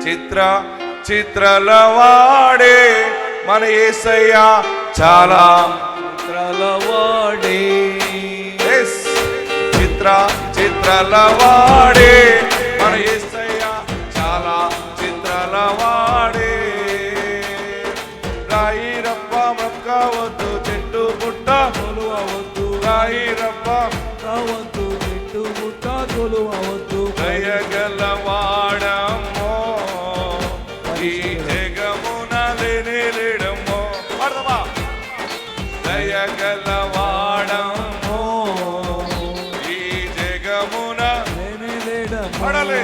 చిత్ర చిత్రలవాడే మన యేసయ్య చాలా చిత్రలవాడే. చిత్ర చిత్రలవాడే మన యేసయ్య చాలా చిత్రలవాడే. రాయిరప్ప మొక్కవద్దు చెట్టు పుట్ట కొలువవద్దు, రాయిరప్ప రావద్దు చెట్టు పుట్ట కొలువవద్దు. దయగలవాడమ్మో ఈ జగమున లేడమ్మో. పడదమా దయగలవాడమ్మో ఈ జగమున పడాలి.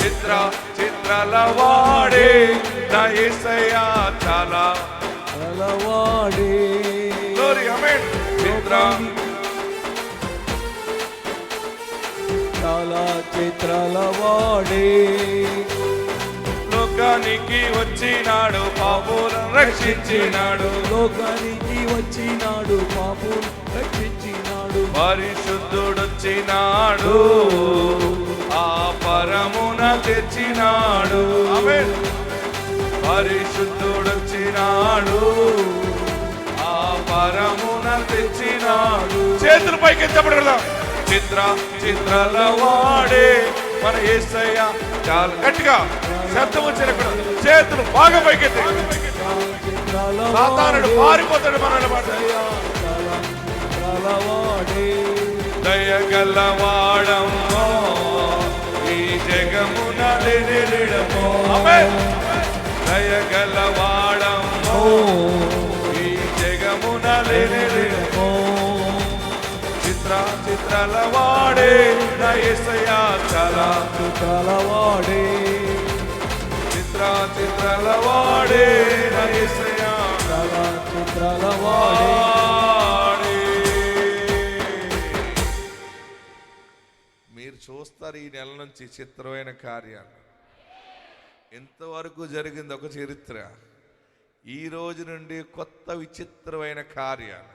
చిత్ర చిత్రలవాడే నా యేసయ్య చాలా లవాడే. గ్లోరీ ఆమేన్. చిత్ర చాలా చిత్రలవాడే. లోకానికి వచ్చినాడు పాపులను రక్షించినాడు, లోకానికి వచ్చినాడు పాపులను రక్షించినాడు. పరిశుద్ధుడొచ్చినాడు ఆ పరమున తెచ్చినాడు. ఆమేన్. పరిశుద్ధుడొచ్చినాడు ఆ పరమున తెచ్చినాడు. చేతులు పైకి ఎత్తబడగలదా. చిత్ర చిత్రలవాడే మన యేసయ్య చాలా గట్టిగా శబ్దం వచ్చినప్పుడు చేతులు బాగా పైకెత్తి. సాతానుడు పారిపోతాడు మనల్ని మాట. దయగలవాడమ్మో ఈ జగమున లేడమ్మో. ఆమేన్. దయగలవాడమ్మో ఈ జగమున లేడమ్మో. చిత్ర చిత్రలవాడే నా యేసయ్య చాలా చిత్రలవాడే. చిత్ర చిత్రలవాడే నా యేసయ్య చాలా చిత్రలవాడే. మీరు చూస్తారు ఈ నెల నుంచి చిత్రమైన కార్యాలు. ఎంతవరకు జరిగింది ఒక చరిత్ర, ఈ రోజు నుండి కొత్త విచిత్రమైన కార్యాలు.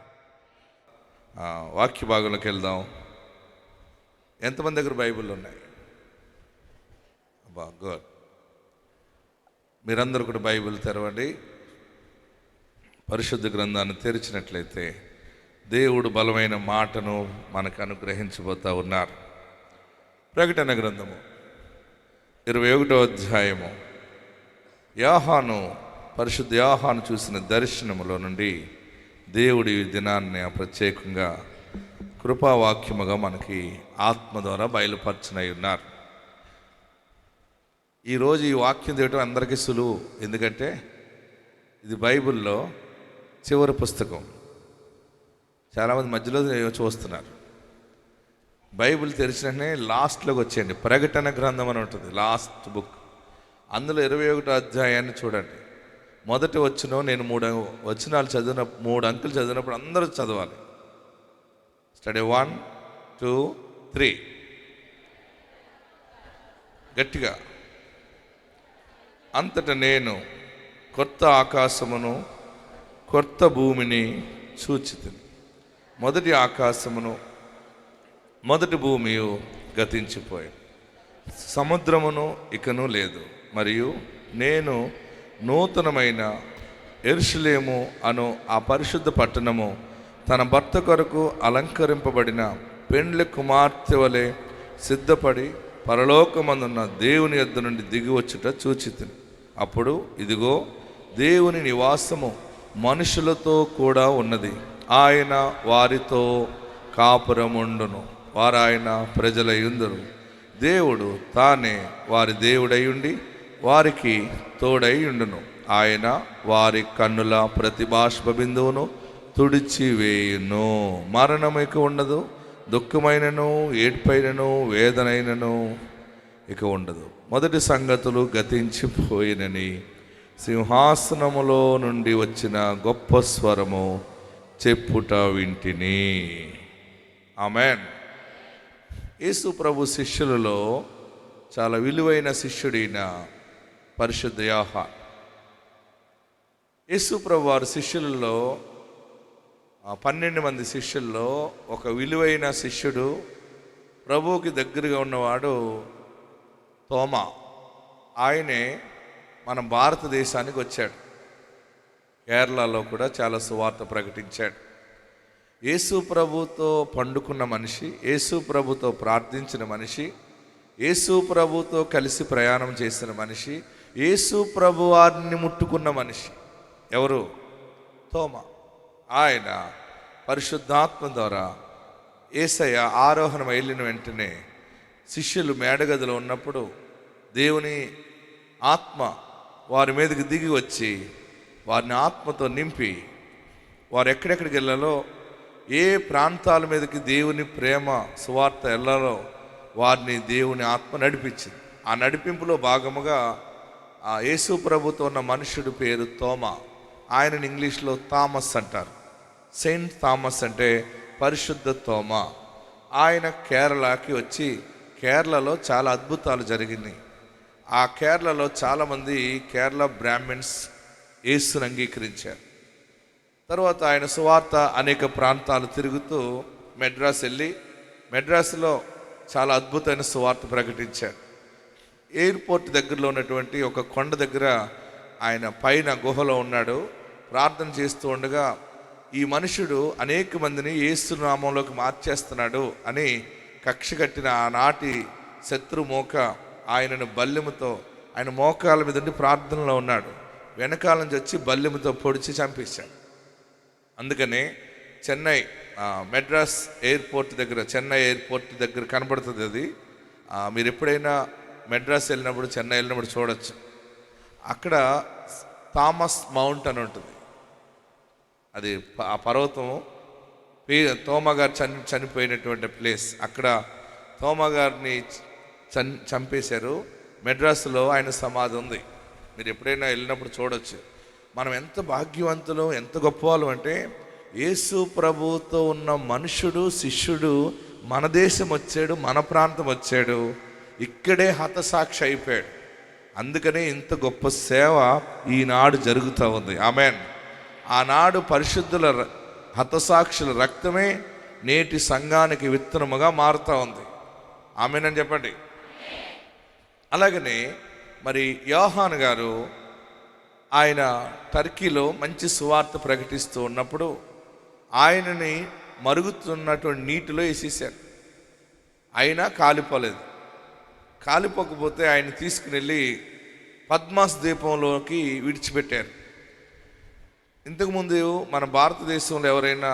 వాక్య భాగంలోకి వెళ్దాం. ఎంతమంది దగ్గర బైబిల్ ఉన్నాయి? గుడ్. మీరందరూ కూడా బైబిల్ తెరవండి. పరిశుద్ధ గ్రంథాన్ని తెరిచినట్లయితే దేవుడు బలమైన మాటను మనకు అనుగ్రహించబోతా ఉన్నారు. ప్రకటన గ్రంథము 21వ అధ్యాయము. యోహాను, పరిశుద్ధ యోహాను చూసిన దర్శనములో నుండి దేవుడి ఈ దినాన్ని ప్రత్యేకంగా కృపావాక్యముగా మనకి ఆత్మ ద్వారా బయలుపరచనై ఉన్నారు. ఈరోజు ఈ వాక్యం తీయటం అందరికీ సులువు, ఎందుకంటే ఇది బైబిల్లో చివరి పుస్తకం. చాలామంది మధ్యలో చూస్తున్నారు. బైబిల్ తెరిచిననే లాస్ట్లోకి వచ్చేయండి. ప్రకటన గ్రంథం అని ఉంటుంది, లాస్ట్ బుక్. అందులో 21వ అధ్యాయాన్ని చూడండి. మొదటి వచనం, నేను 3 వచనాలు చదివిన 3 అంకెలు చదివినప్పుడు అందరూ చదవాలి. స్టడీ 1, 2, 3 గట్టిగా. అంతటా నేను కొత్త ఆకాశమును కొత్త భూమిని చూచితిని. మొదటి ఆకాశమును మొదటి భూమియు గతించిపోయాయి, సముద్రమును ఇకను లేదు. మరియు నేను నూతనమైన యెరూషలేము అను ఆ పరిశుద్ధ పట్టణము తన భర్త కొరకు అలంకరింపబడిన పెండ్లి కుమార్తె వలె సిద్ధపడి పరలోకమందున్న దేవుని యొద్ద నుండి దిగి వచ్చుట చూచితిని. అప్పుడు ఇదిగో, దేవుని నివాసము మనుషులతో కూడా ఉన్నది. ఆయన వారితో కాపురముండును, వారాయన ప్రజలయుందురు. దేవుడు తానే వారి దేవుడయుండి వారికి తోడై ఉండును. ఆయన వారి కన్నుల ప్రతి బాష్ప బిందువును తుడిచివేయును. మరణం ఇక ఉండదు, దుఃఖమైనను ఏడ్పైనను వేదనైనను ఇక ఉండదు. మొదటి సంగతులు గతించిపోయినని సింహాసనములో నుండి వచ్చిన గొప్ప స్వరము చెప్పుట వింటిని. ఆమేన్. యేసు ప్రభు శిష్యులలో చాలా విలువైన శిష్యుడైన పరిశుద్ధ యోహాను. యేసు ప్రభు వారి శిష్యులలో 12 మంది శిష్యుల్లో ఒక విలువైన శిష్యుడు, ప్రభువుకి దగ్గరగా ఉన్నవాడు తోమా. ఆయనే మన భారతదేశానికి వచ్చాడు. కేరళలో కూడా చాలా సువార్త ప్రకటించాడు. యేసు ప్రభుతో పండుకున్న మనిషి, యేసు ప్రభుతో ప్రార్థించిన మనిషి, యేసు ప్రభుతో కలిసి ప్రయాణం చేసిన మనిషి, యేసు ప్రభు వారిని ముట్టుకున్న మనిషి ఎవరు? తోమా. ఆయన పరిశుద్ధాత్మ ద్వారా యేసయ్య ఆరోహణం వెళ్ళిన వెంటనే శిష్యులు మేడగదిలో ఉన్నప్పుడు దేవుని ఆత్మ వారి మీదకి దిగి వచ్చి వారిని ఆత్మతో నింపి వారు ఎక్కడెక్కడికి వెళ్ళాలో, ఏ ప్రాంతాల మీదకి దేవుని ప్రేమ సువార్త వెళ్ళాలో వారిని దేవుని ఆత్మ నడిపించింది. ఆ నడిపింపులో భాగముగా ఆ యేసు ప్రభుతో ఉన్న మనుషుడి పేరు తోమా. ఆయనని ఇంగ్లీష్లో థామస్ అంటారు. సెయింట్ థామస్ అంటే పరిశుద్ధ తోమా. ఆయన కేరళకి వచ్చి కేరళలో చాలా అద్భుతాలు జరిగినాయి. ఆ కేరళలో చాలామంది కేరళ బ్రాహ్మిన్స్ యేసుని అంగీకరించారు. తర్వాత ఆయన సువార్త అనేక ప్రాంతాలు తిరుగుతూ మెడ్రాస్ వెళ్ళి మెడ్రాస్లో చాలా అద్భుతమైన సువార్త ప్రకటించాడు. ఎయిర్పోర్ట్ దగ్గరలో ఉన్నటువంటి ఒక కొండ దగ్గర ఆయన పైన గుహలో ఉన్నాడు. ప్రార్థన చేస్తూ ఉండగా ఈ మనుషుడు అనేక మందిని యేసు నామంలోకి మార్చేస్తున్నాడు అని కక్ష కట్టిన ఆనాటి శత్రు మోక ఆయనను బల్లెముతో, ఆయన మోకాల మీద ఉండి ప్రార్థనలో ఉన్నాడు. వెనకాల నుంచి వచ్చి బల్లెముతో పొడిచి చంపేశాడు. అందుకనే చెన్నై మెడ్రాస్ ఎయిర్పోర్ట్ దగ్గర, చెన్నై ఎయిర్పోర్ట్ దగ్గర కనబడుతుంది అది. మీరు ఎప్పుడైనా మెడ్రాస్ వెళ్ళినప్పుడు, చెన్నై వెళ్ళినప్పుడు చూడొచ్చు. అక్కడ థామస్ మౌంట్ అని ఉంటుంది. అది ఆ పర్వతం తోమా గారు చనిపోయినటువంటి ప్లేస్. అక్కడ తోమా గారిని చంపేశారు. మెడ్రాస్లో ఆయన సమాధి ఉంది. మీరు ఎప్పుడైనా వెళ్ళినప్పుడు చూడొచ్చు. మనం ఎంత భాగ్యవంతులు, ఎంత గొప్పవాళ్ళు అంటే యేసు ప్రభువుతో ఉన్న మనుషుడు, శిష్యుడు మన దేశం వచ్చాడు, మన ప్రాంతం వచ్చాడు, ఇక్కడే హతసాక్షి అయిపోయాడు. అందుకనే ఇంత గొప్ప సేవ ఈనాడు జరుగుతూ ఉంది. ఆమెన్. ఆనాడు పరిశుద్ధుల హతసాక్షుల రక్తమే నేటి సంఘానికి విత్తనముగా మారుతూ ఉంది. ఆమెన్ అని చెప్పండి. అలాగనే మరి యోహాను గారు ఆయన టర్కీలో మంచి సువార్త ప్రకటిస్తూ ఉన్నప్పుడు ఆయనని మరుగుతున్నటువంటి నీటిలో వేసేసారు. అయినా కాలిపోలేదు. కాలిపోకపోతే ఆయన తీసుకుని వెళ్ళి పద్మాస్ ద్వీపంలోకి విడిచిపెట్టారు. ఇంతకుముందు మన భారతదేశంలో ఎవరైనా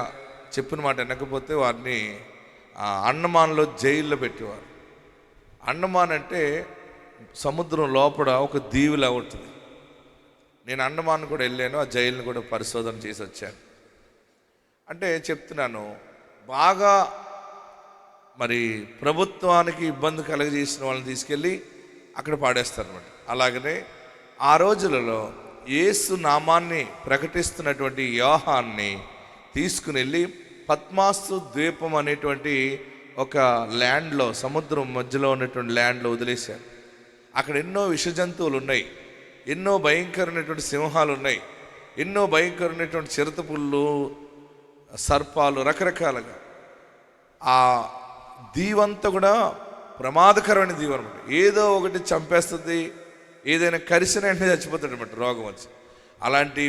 చెప్పిన మాట వినకపోతే వారిని అండమాన్లో జైల్లో పెట్టేవారు. అండమాన్ అంటే సముద్రం లోపల ఒక దీవిలా ఉంటుంది. నేను అండమాన్ కూడా వెళ్ళాను, ఆ జైలుని కూడా పరిశోధన చేసి వచ్చాను. అంటే చెప్తున్నాను, బాగా మరి ప్రభుత్వానికి ఇబ్బంది కలగజేసిన వాళ్ళని తీసుకెళ్ళి అక్కడ పాడేస్తారన్నమాట. అలాగనే ఆ రోజులలో యేసు నామాన్ని ప్రకటిస్తున్నటువంటి యోహాన్ని తీసుకుని వెళ్ళి పద్మాసు ద్వీపం అనేటువంటి ఒక ల్యాండ్లో, సముద్రం మధ్యలో ఉన్నటువంటి ల్యాండ్లో వదిలేశారు. అక్కడ ఎన్నో విష జంతువులు ఉన్నాయి, ఎన్నో భయంకరమైనటువంటి సింహాలు ఉన్నాయి, ఎన్నో భయంకరమైనటువంటి చిరుతపుళ్ళు, సర్పాలు, రకరకాలుగా. ఆ దీవంతా కూడా ప్రమాదకరమైన దీవం అనమాట. ఏదో ఒకటి చంపేస్తుంది, ఏదైనా కరిసిన వెంటనే చచ్చిపోతాడు అనమాట, రోగం వచ్చి. అలాంటి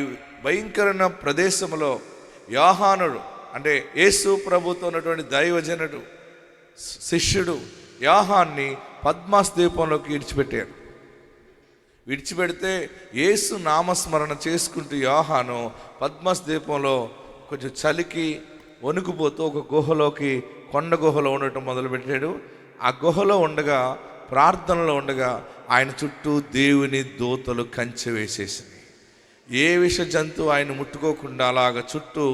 భయంకరమైన ప్రదేశంలో యోహానుడు అంటే యేసు ప్రభుతో ఉన్నటువంటి దైవజనుడు, శిష్యుడు యోహాన్ని పద్మాస్ ద్వీపంలోకి విడిచిపెట్టారు. విడిచిపెడితే యేసు నామస్మరణ చేసుకుంటూ యోహాను పద్మాస్ ద్వీపంలో కొంచెం చలికి వణుకుపోతూ ఒక గుహలోకి, కొండ గుహలో ఉండటం మొదలుపెట్టాడు. ఆ గుహలో ఉండగా, ప్రార్థనలో ఉండగా ఆయన చుట్టూ దేవుని దూతలు కంచె వేసేసింది. ఏ విష జంతువు ఆయన ముట్టుకోకుండా అలాగ చుట్టూ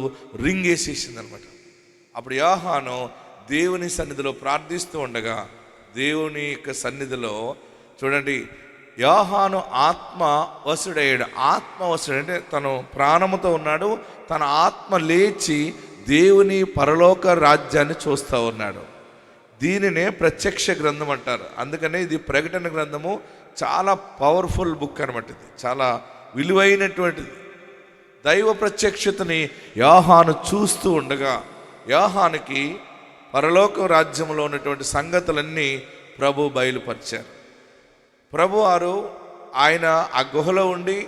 రింగ్ వేసేసింది అనమాట. అప్పుడు యోహాను దేవుని సన్నిధిలో ప్రార్థిస్తూ ఉండగా, దేవుని యొక్క సన్నిధిలో చూడండి, యోహాను ఆత్మ వసుడయ్యాడు. ఆత్మ వసుడు అంటే తను ప్రాణముతో ఉన్నాడు, తన ఆత్మ లేచి దేవుని పరలోక రాజ్యాన్ని చూస్తూ ఉన్నాడు. దీనినే ప్రత్యక్ష గ్రంథం అంటారు. అందుకనే ఇది ప్రకటన గ్రంథము చాలా పవర్ఫుల్ బుక్ అనమాట. ఇది చాలా విలువైనటువంటిది. దైవ ప్రత్యక్షతని యోహాను చూస్తూ ఉండగా యోహానుకి పరలోక రాజ్యంలో ఉన్నటువంటి సంగతులన్నీ ప్రభు బయలుపరిచారు. ప్రభు వారు ఆయన ఆ గుహలో ఉండి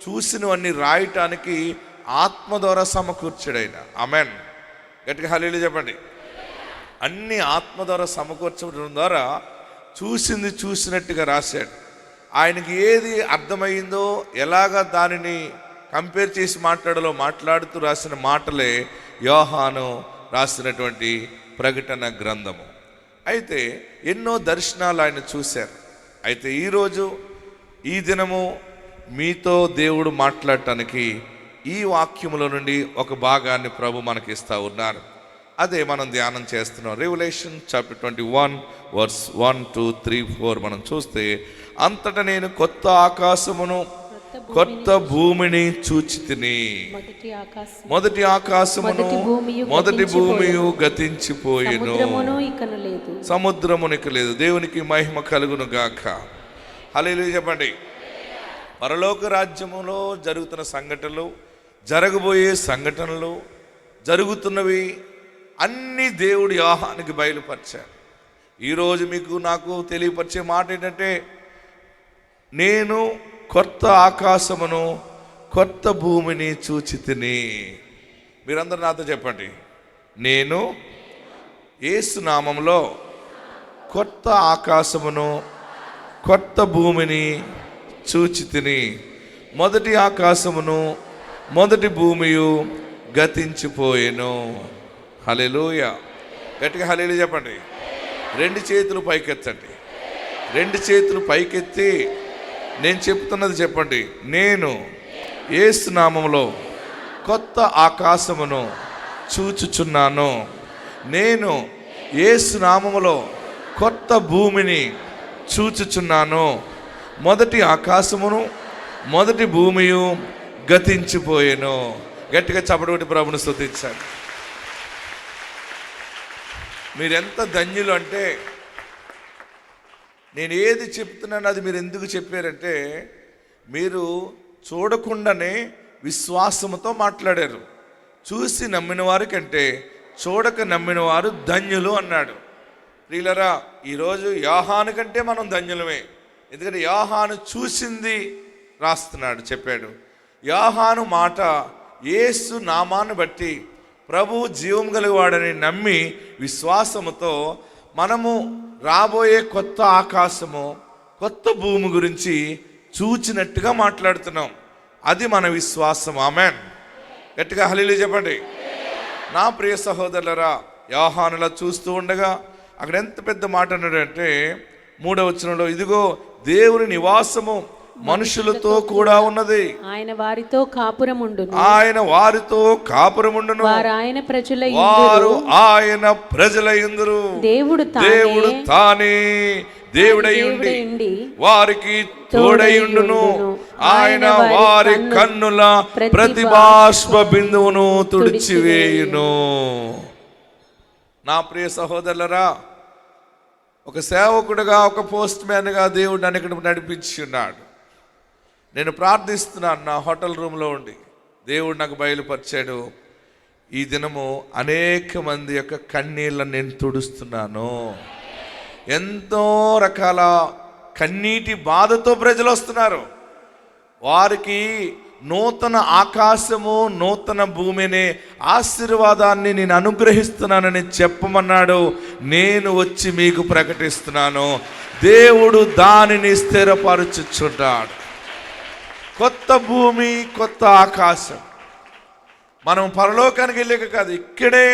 చూసినవన్నీ రాయటానికి ఆత్మ ద్వారా సమకూర్చాడు ఆయన. ఆమెన్. గట్టిగా హల్లెలూయా చెప్పండి. అన్ని ఆత్మ ద్వారా సమకూర్చడం ద్వారా చూసింది చూసినట్టుగా రాశాడు. ఆయనకి ఏది అర్థమైందో ఎలాగా దానిని కంపేర్ చేసి మాట్లాడాలో మాట్లాడుతూ రాసిన మాటలే యోహాను రాసినటువంటి ప్రకటన గ్రంథము. అయితే ఎన్నో దర్శనాలు ఆయన చూశారు. అయితే ఈరోజు ఈ దినము మీతో దేవుడు మాట్లాడటానికి ఈ వాక్యములో నుండి ఒక భాగాన్ని ప్రభు మనకి ఇస్తూ ఉన్నారు. అదే మనం ధ్యానం చేస్తున్నాం. రెవల్యూషన్ చాప్టర్ 21 వర్స్ 1, 2, 3, 4 మనం చూస్తే, అంతటా నేను కొత్త ఆకాశమును కొత్త భూమిని చూచితిని. మొదటి ఆకాశమును మొదటి భూమియు గతించిపోయెను, సముద్రమునిక లేదు. దేవునికి మహిమ కలుగును గాక. హల్లెలూయా చెప్పండి. పరలోక రాజ్యములో జరుగుతున్న సంఘటనలు, జరగబోయే సంఘటనలు, జరుగుతున్నవి అన్ని దేవుడు యోహానుకి బయలుపరిచాడు. ఈరోజు మీకు నాకు తెలియపరిచే మాట ఏంటంటే, నేను కొత్త ఆకాశమును కొత్త భూమిని చూచితిని. మీరందరూ నాతో చెప్పండి, నేను యేసు నామములో కొత్త ఆకాశమును కొత్త భూమిని చూచితిని. మొదటి ఆకాశమును మొదటి భూమియు గతించిపోయెను. హల్లెలూయా. గట్టిగా హల్లెలూయా చెప్పండి. రెండు చేతులు పైకెత్తండి. రెండు చేతులు పైకెత్తి నేను చెప్తున్నది చెప్పండి. నేను యేసు నామములో కొత్త ఆకాశమును చూచుచున్నాను. నేను యేసు నామములో కొత్త భూమిని చూచుచున్నాను. మొదటి ఆకాశమును మొదటి భూమియు గతించిపోయెను. గట్టిగా చప్పటి ప్రభుని స్తుతించండి. మీరెంత ధన్యులు అంటే, నేను ఏది చెప్తున్నాను అది మీరు ఎందుకు చెప్పారంటే, మీరు చూడకుండానే విశ్వాసముతో మాట్లాడారు. చూసి నమ్మిన వారి కంటే చూడక నమ్మిన వారు ధన్యులు అన్నాడు. ప్రియులరా, ఈరోజు యోహాను కంటే మనం ధన్యులమే. ఎందుకంటే యోహాను చూసింది రాస్తున్నాడు, చెప్పాడు. యోహాను మాట యేసు నామాన్ని బట్టి ప్రభు జీవం కలిగివాడని నమ్మి విశ్వాసముతో మనము రాబోయే కొత్త ఆకాశము కొత్త భూమి గురించి చూచినట్టుగా మాట్లాడుతున్నాం. అది మన విశ్వాసం. ఆమెన్. గట్టిగా హల్లెలూయా చెప్పండి. నా ప్రియ సహోదరులరా, యోహానులా చూస్తూ ఉండగా అక్కడ ఎంత పెద్ద మాట అన్నాడంటే, 3వ వచనంలో, ఇదిగో దేవుని నివాసము మనుషులతో కూడా ఉన్నది, ఆయన వారితో కాపురముండును, ఆయన వారితో కాపురముండును, వారు ఆయన ప్రజలయుందురు. దేవుడు తానే దేవుడయుండి వారికి తోడయుండును. ఆయన వారి కన్నుల ప్రతి బాష్ప బిందువును తుడిచివేయును. నా ప్రియ సహోదరులరా, ఒక సేవకుడుగా, ఒక పోస్ట్ మ్యాన్గా దేవుడు నన్ను ఇక్కడ నడిపించి ఉన్నాడు. నేను ప్రార్థిస్తున్నాను నా హోటల్ రూమ్లో ఉండి. దేవుడు నాకు బయలుపరిచాడు, ఈ దినము అనేక మంది యొక్క కన్నీళ్ళని నేను తుడుస్తున్నాను. ఎంతో రకాల కన్నీటి బాధతో ప్రజలు వస్తున్నారు. వారికి నూతన ఆకాశము నూతన భూమిని ఆశీర్వాదాన్ని నేను అనుగ్రహిస్తున్నానని చెప్పమన్నాడు. నేను వచ్చి మీకు ప్రకటిస్తున్నాను, దేవుడు దానిని స్థిరపరచుచున్నాడు. కొత్త భూమి కొత్త ఆకాశం. మనం పరలోకానికి వెళ్ళాక కాదు, ఇక్కడే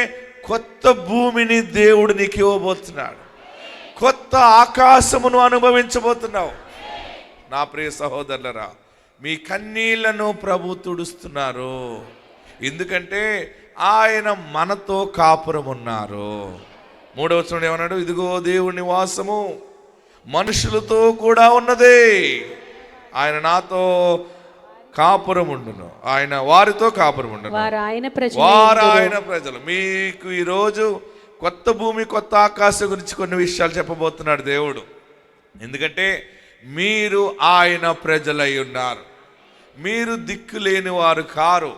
కొత్త భూమిని దేవుడు నీకు ఇవ్వబోతున్నాడు. కొత్త ఆకాశమును అనుభవించబోతున్నావు. నా ప్రియ సహోదరులరా, మీ కన్నీళ్లను ప్రభు తుడుస్తున్నారు. ఎందుకంటే ఆయన మనతో కాపురం ఉన్నారు. 3వ వచనం ఏమన్నాడు? ఇదిగో దేవుని నివాసము మనుషులతో కూడా ఉన్నదే, ఆయన నాతో కాపురముండును, ఆయన వారితో కాపురముండును, వారు ఆయన ప్రజలు. మీకు ఈరోజు కొత్త భూమి కొత్త ఆకాశం గురించి కొన్ని విషయాలు చెప్పబోతున్నాడు దేవుడు. ఎందుకంటే మీరు ఆయన ప్రజలై ఉన్నారు. మీరు దిక్కు లేని వారు కారు.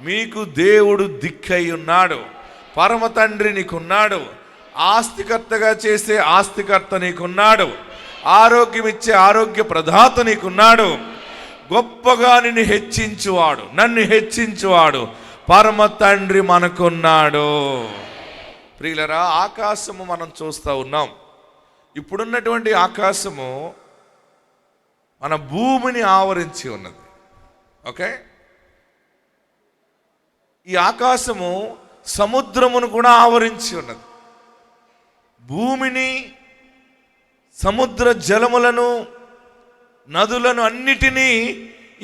మీకు దేవుడు దిక్కై ఉన్నాడు. పరమ తండ్రి నీకున్నాడు. ఆస్తికర్తగా చేసే ఆస్తికర్త నీకున్నాడు. ఆరోగ్యం ఇచ్చే ఆరోగ్య ప్రదాత నీకున్నాడు. గొప్పగా నిన్ను హెచ్చించువాడు, నన్ను హెచ్చించువాడు పరమ తండ్రి మనకున్నాడు. ప్రియులరా, ఆకాశము మనం చూస్తూ ఉన్నాం. ఇప్పుడున్నటువంటి ఆకాశము మన భూమిని ఆవరించి ఉన్నది. ఓకే, ఈ ఆకాశము సముద్రమును కూడా ఆవరించి ఉన్నది. భూమిని, సముద్ర జలములను, నదులను అన్నిటినీ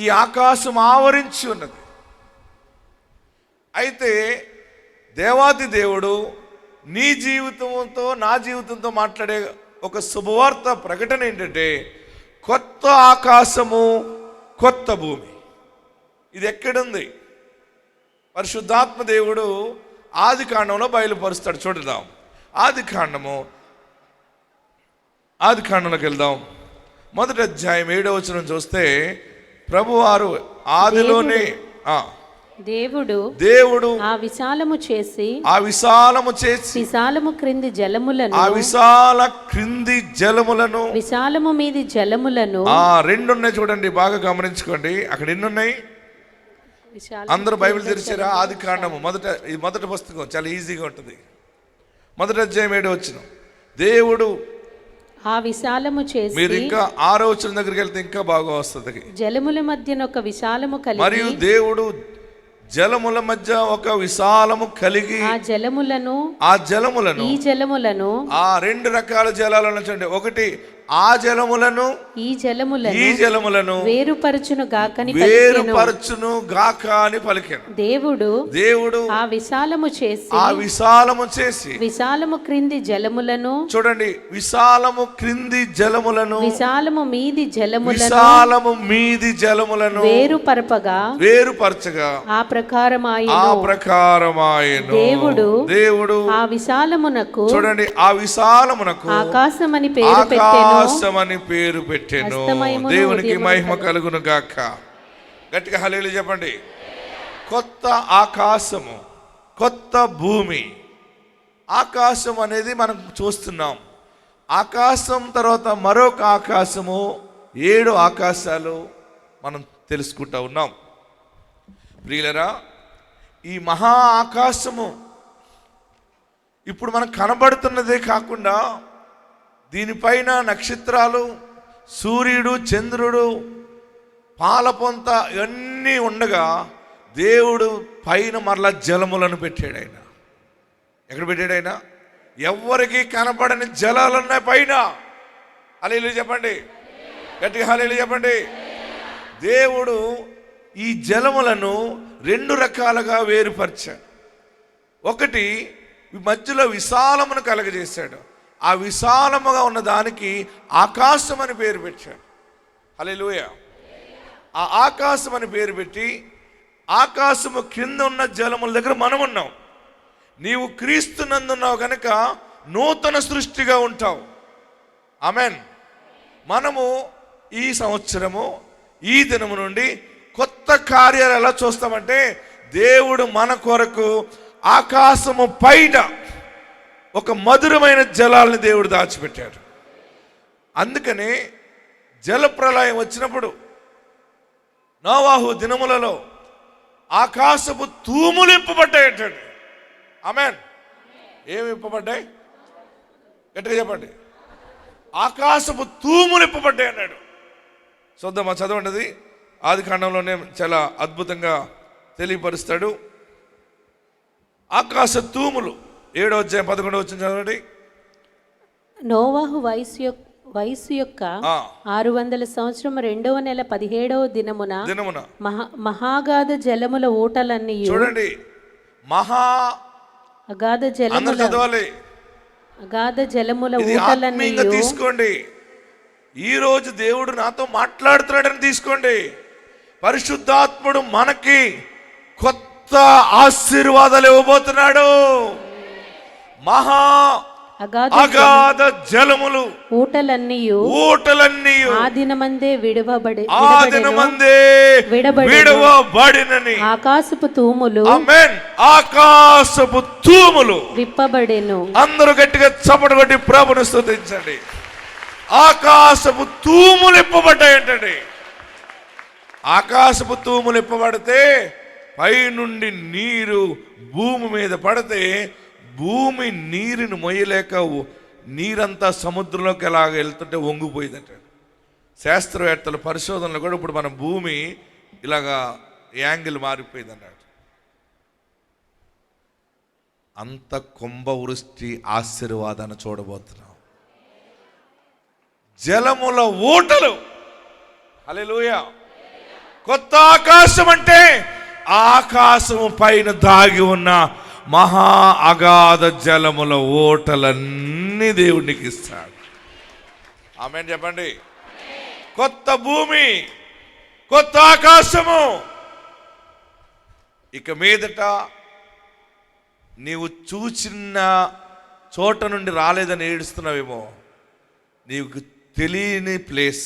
ఈ ఆకాశం ఆవరించి ఉన్నది. అయితే దేవాది దేవుడు నీ జీవితంతో నా జీవితంతో మాట్లాడే ఒక శుభవార్త ప్రకటన ఏంటంటే, కొత్త ఆకాశము, కొత్త భూమి. ఇది ఎక్కడుంది? పరిశుద్ధాత్మ దేవుడు ఆది కాండంలో బయలుపరుస్తాడు. చూడదాం, ఆది కాండంలోకి వెళ్దాం. మొదటి అధ్యాయం 7వ వచనం చూస్తే, ప్రభువారు ఆదిలోనే దేవుడు ఆ విశాలము చేసి విశాలము క్రింది జలములను, ఆ విశాల క్రింది జలములను, విశాలము మీది జలములను, రెండు ఉన్నాయి చూడండి, బాగా గమనించుకోండి. అక్కడ ఎన్ని ఉన్నాయి? అందరూ బైబిల్ తెరిచారా? ఆది కాండము మొదటి పుస్తకం చాలా ఈజీగా ఉంటుంది. మొదటి అధ్యాయం 7వ వచనం, దేవుడు ఆ విశాలము చేసి, మీరు ఇంకా 6వ వచనం దగ్గరికి వెళ్తే ఇంకా బాగా వస్తుంది. జలముల మధ్యన ఒక విశాలము కలిగి, మరియు దేవుడు జలముల మధ్య ఒక విశాలము కలిగి, ఆ జలములను ఈ జలములను, ఆ రెండు రకాల జలాలను చూడండి. ఒకటి ఆ జలములను ఈ జలములను వేరుపరచును గాక అని పలికాను. దేవుడు ఆ విశాలము చేసి విశాలము క్రింది జలములను, చూడండి, విశాలము క్రింది జలములను, విశాలము మీది జలములను వేరుపరచగా ఆ ప్రకారమాయెను. దేవుడు ఆ విశాలమునకు, చూడండి, ఆ విశాలమునకు ఆకాశమని పేరు పెట్టెను. దేవునికి మహిమ కలుగును గాక. గట్టిగా హల్లెలూయా చెప్పండి. కొత్త ఆకాశము, కొత్త భూమి. ఆకాశం అనేది మనం చూస్తున్నాం. ఆకాశం తర్వాత మరొక ఆకాశము, 7 ఆకాశాలు మనం తెలుసుకుంటా ఉన్నాం. ప్రియులరా, ఈ మహా ఆకాశము ఇప్పుడు మనకు కనబడుతున్నదే కాకుండా దీనిపైన నక్షత్రాలు, సూర్యుడు, చంద్రుడు, పాలపొంత ఇవన్నీ ఉండగా దేవుడు పైన మరలా జలములను పెట్టాడు. ఆయన ఎక్కడ పెట్టాడు? ఆయన ఎవ్వరికి కనపడని జలాలున్నాయి పైన. హల్లెలూయా చెప్పండి, గట్టిగా హల్లెలూయా చెప్పండి. దేవుడు ఈ జలములను 2 రకాలుగా వేరుపరిచాడు. ఒకటి, మధ్యలో విశాలమును కలగజేశాడు. ఆ విశాలముగా ఉన్న దానికి ఆకాశం అని పేరు పెట్టాడు. హల్లెలూయా. ఆ ఆకాశం అని పేరు పెట్టి, ఆకాశము కింద ఉన్న జలముల దగ్గర మనం ఉన్నాం. నీవు క్రీస్తు నందున్నావు కనుక నూతన సృష్టిగా ఉంటావు. ఆమెన్. మనము ఈ సంవత్సరము, ఈ దినము నుండి కొత్త కార్యాలు ఎలా చూస్తామంటే, దేవుడు మన కొరకు ఆకాశము పైన ఒక మధురమైన జలాల్ని దేవుడు దాచిపెట్టాడు. అందుకనే జలప్రళయం వచ్చినప్పుడు నోవాహు దినములలో ఆకాశపు తూములు ఇప్పబడ్డాయి అంటాడు. ఆమేన్. ఏమి ఇప్పబడ్డాయి? గట్టిగా చెప్పండి. ఆకాశపు తూములు ఇప్పబడ్డాయి అన్నాడు. చూద్దామా, చదవండి. ఆది కాండంలోనే చాలా అద్భుతంగా తెలియపరుస్తాడు. ఆకాశ తూములు 7వ అధ్యాయం 11వ వచనం చదవండి. నోవాహు వయసు యొక్క 600 సంవత్సరం 2వ నెల 17వ దినమున మహాగాధ జలముల ఊటలన్నీ, చూడండి, అగాధ జలముల ఊటలన్నీ తీసుకోండి. ఈ రోజు దేవుడు నాతో మాట్లాడుతున్నాడని తీసుకోండి. పరిశుద్ధాత్ముడు మనకి కొత్త ఆశీర్వాదాలు ఇవ్వబోతున్నాడు. అగాధ జలములు ఊటలన్నీ ఆ దినమందే విడవబడినని ఆకాశపు తూములు, ఆమేన్, ఆకాశపు తూములు విప్పబడెను. అందరూ గట్టిగా చప్పట్లు కొట్టి ప్రభువుని స్తుతించండి. ఆకాశపు తూములు ఇప్పబడ్డాయంటండి. ఆకాశపు తూములు ఇప్పబడితే పైనుండి నీరు భూమి మీద పడితే భూమి నీరుని మొయ్యలేక నీరంతా సముద్రంలోకి ఎలాగ వెళ్తుంటే వంగిపోయిందంట. శాస్త్రవేత్తల పరిశోధనలు కూడా ఇప్పుడు మన భూమి ఇలాగా యాంగిల్ మారిపోయింది అన్నాడు. అంత కుంభవృష్టి ఆశీర్వాదాన్ని చూడబోతున్నాం. జలముల ఊటలు. హల్లెలూయా. కొత్త ఆకాశం అంటే ఆకాశము పైన దాగి ఉన్న మహా అగాధ జలముల ఓటలన్నీ దేవునికి ఇస్తాడు. ఆమేన్ చెప్పండి. కొత్త భూమి, కొత్త ఆకాశము. ఇక మీదట నీవు చూసిన చోట నుండి రాలేదని ఏడుస్తున్నావేమో, నీకు తెలియని ప్లేస్,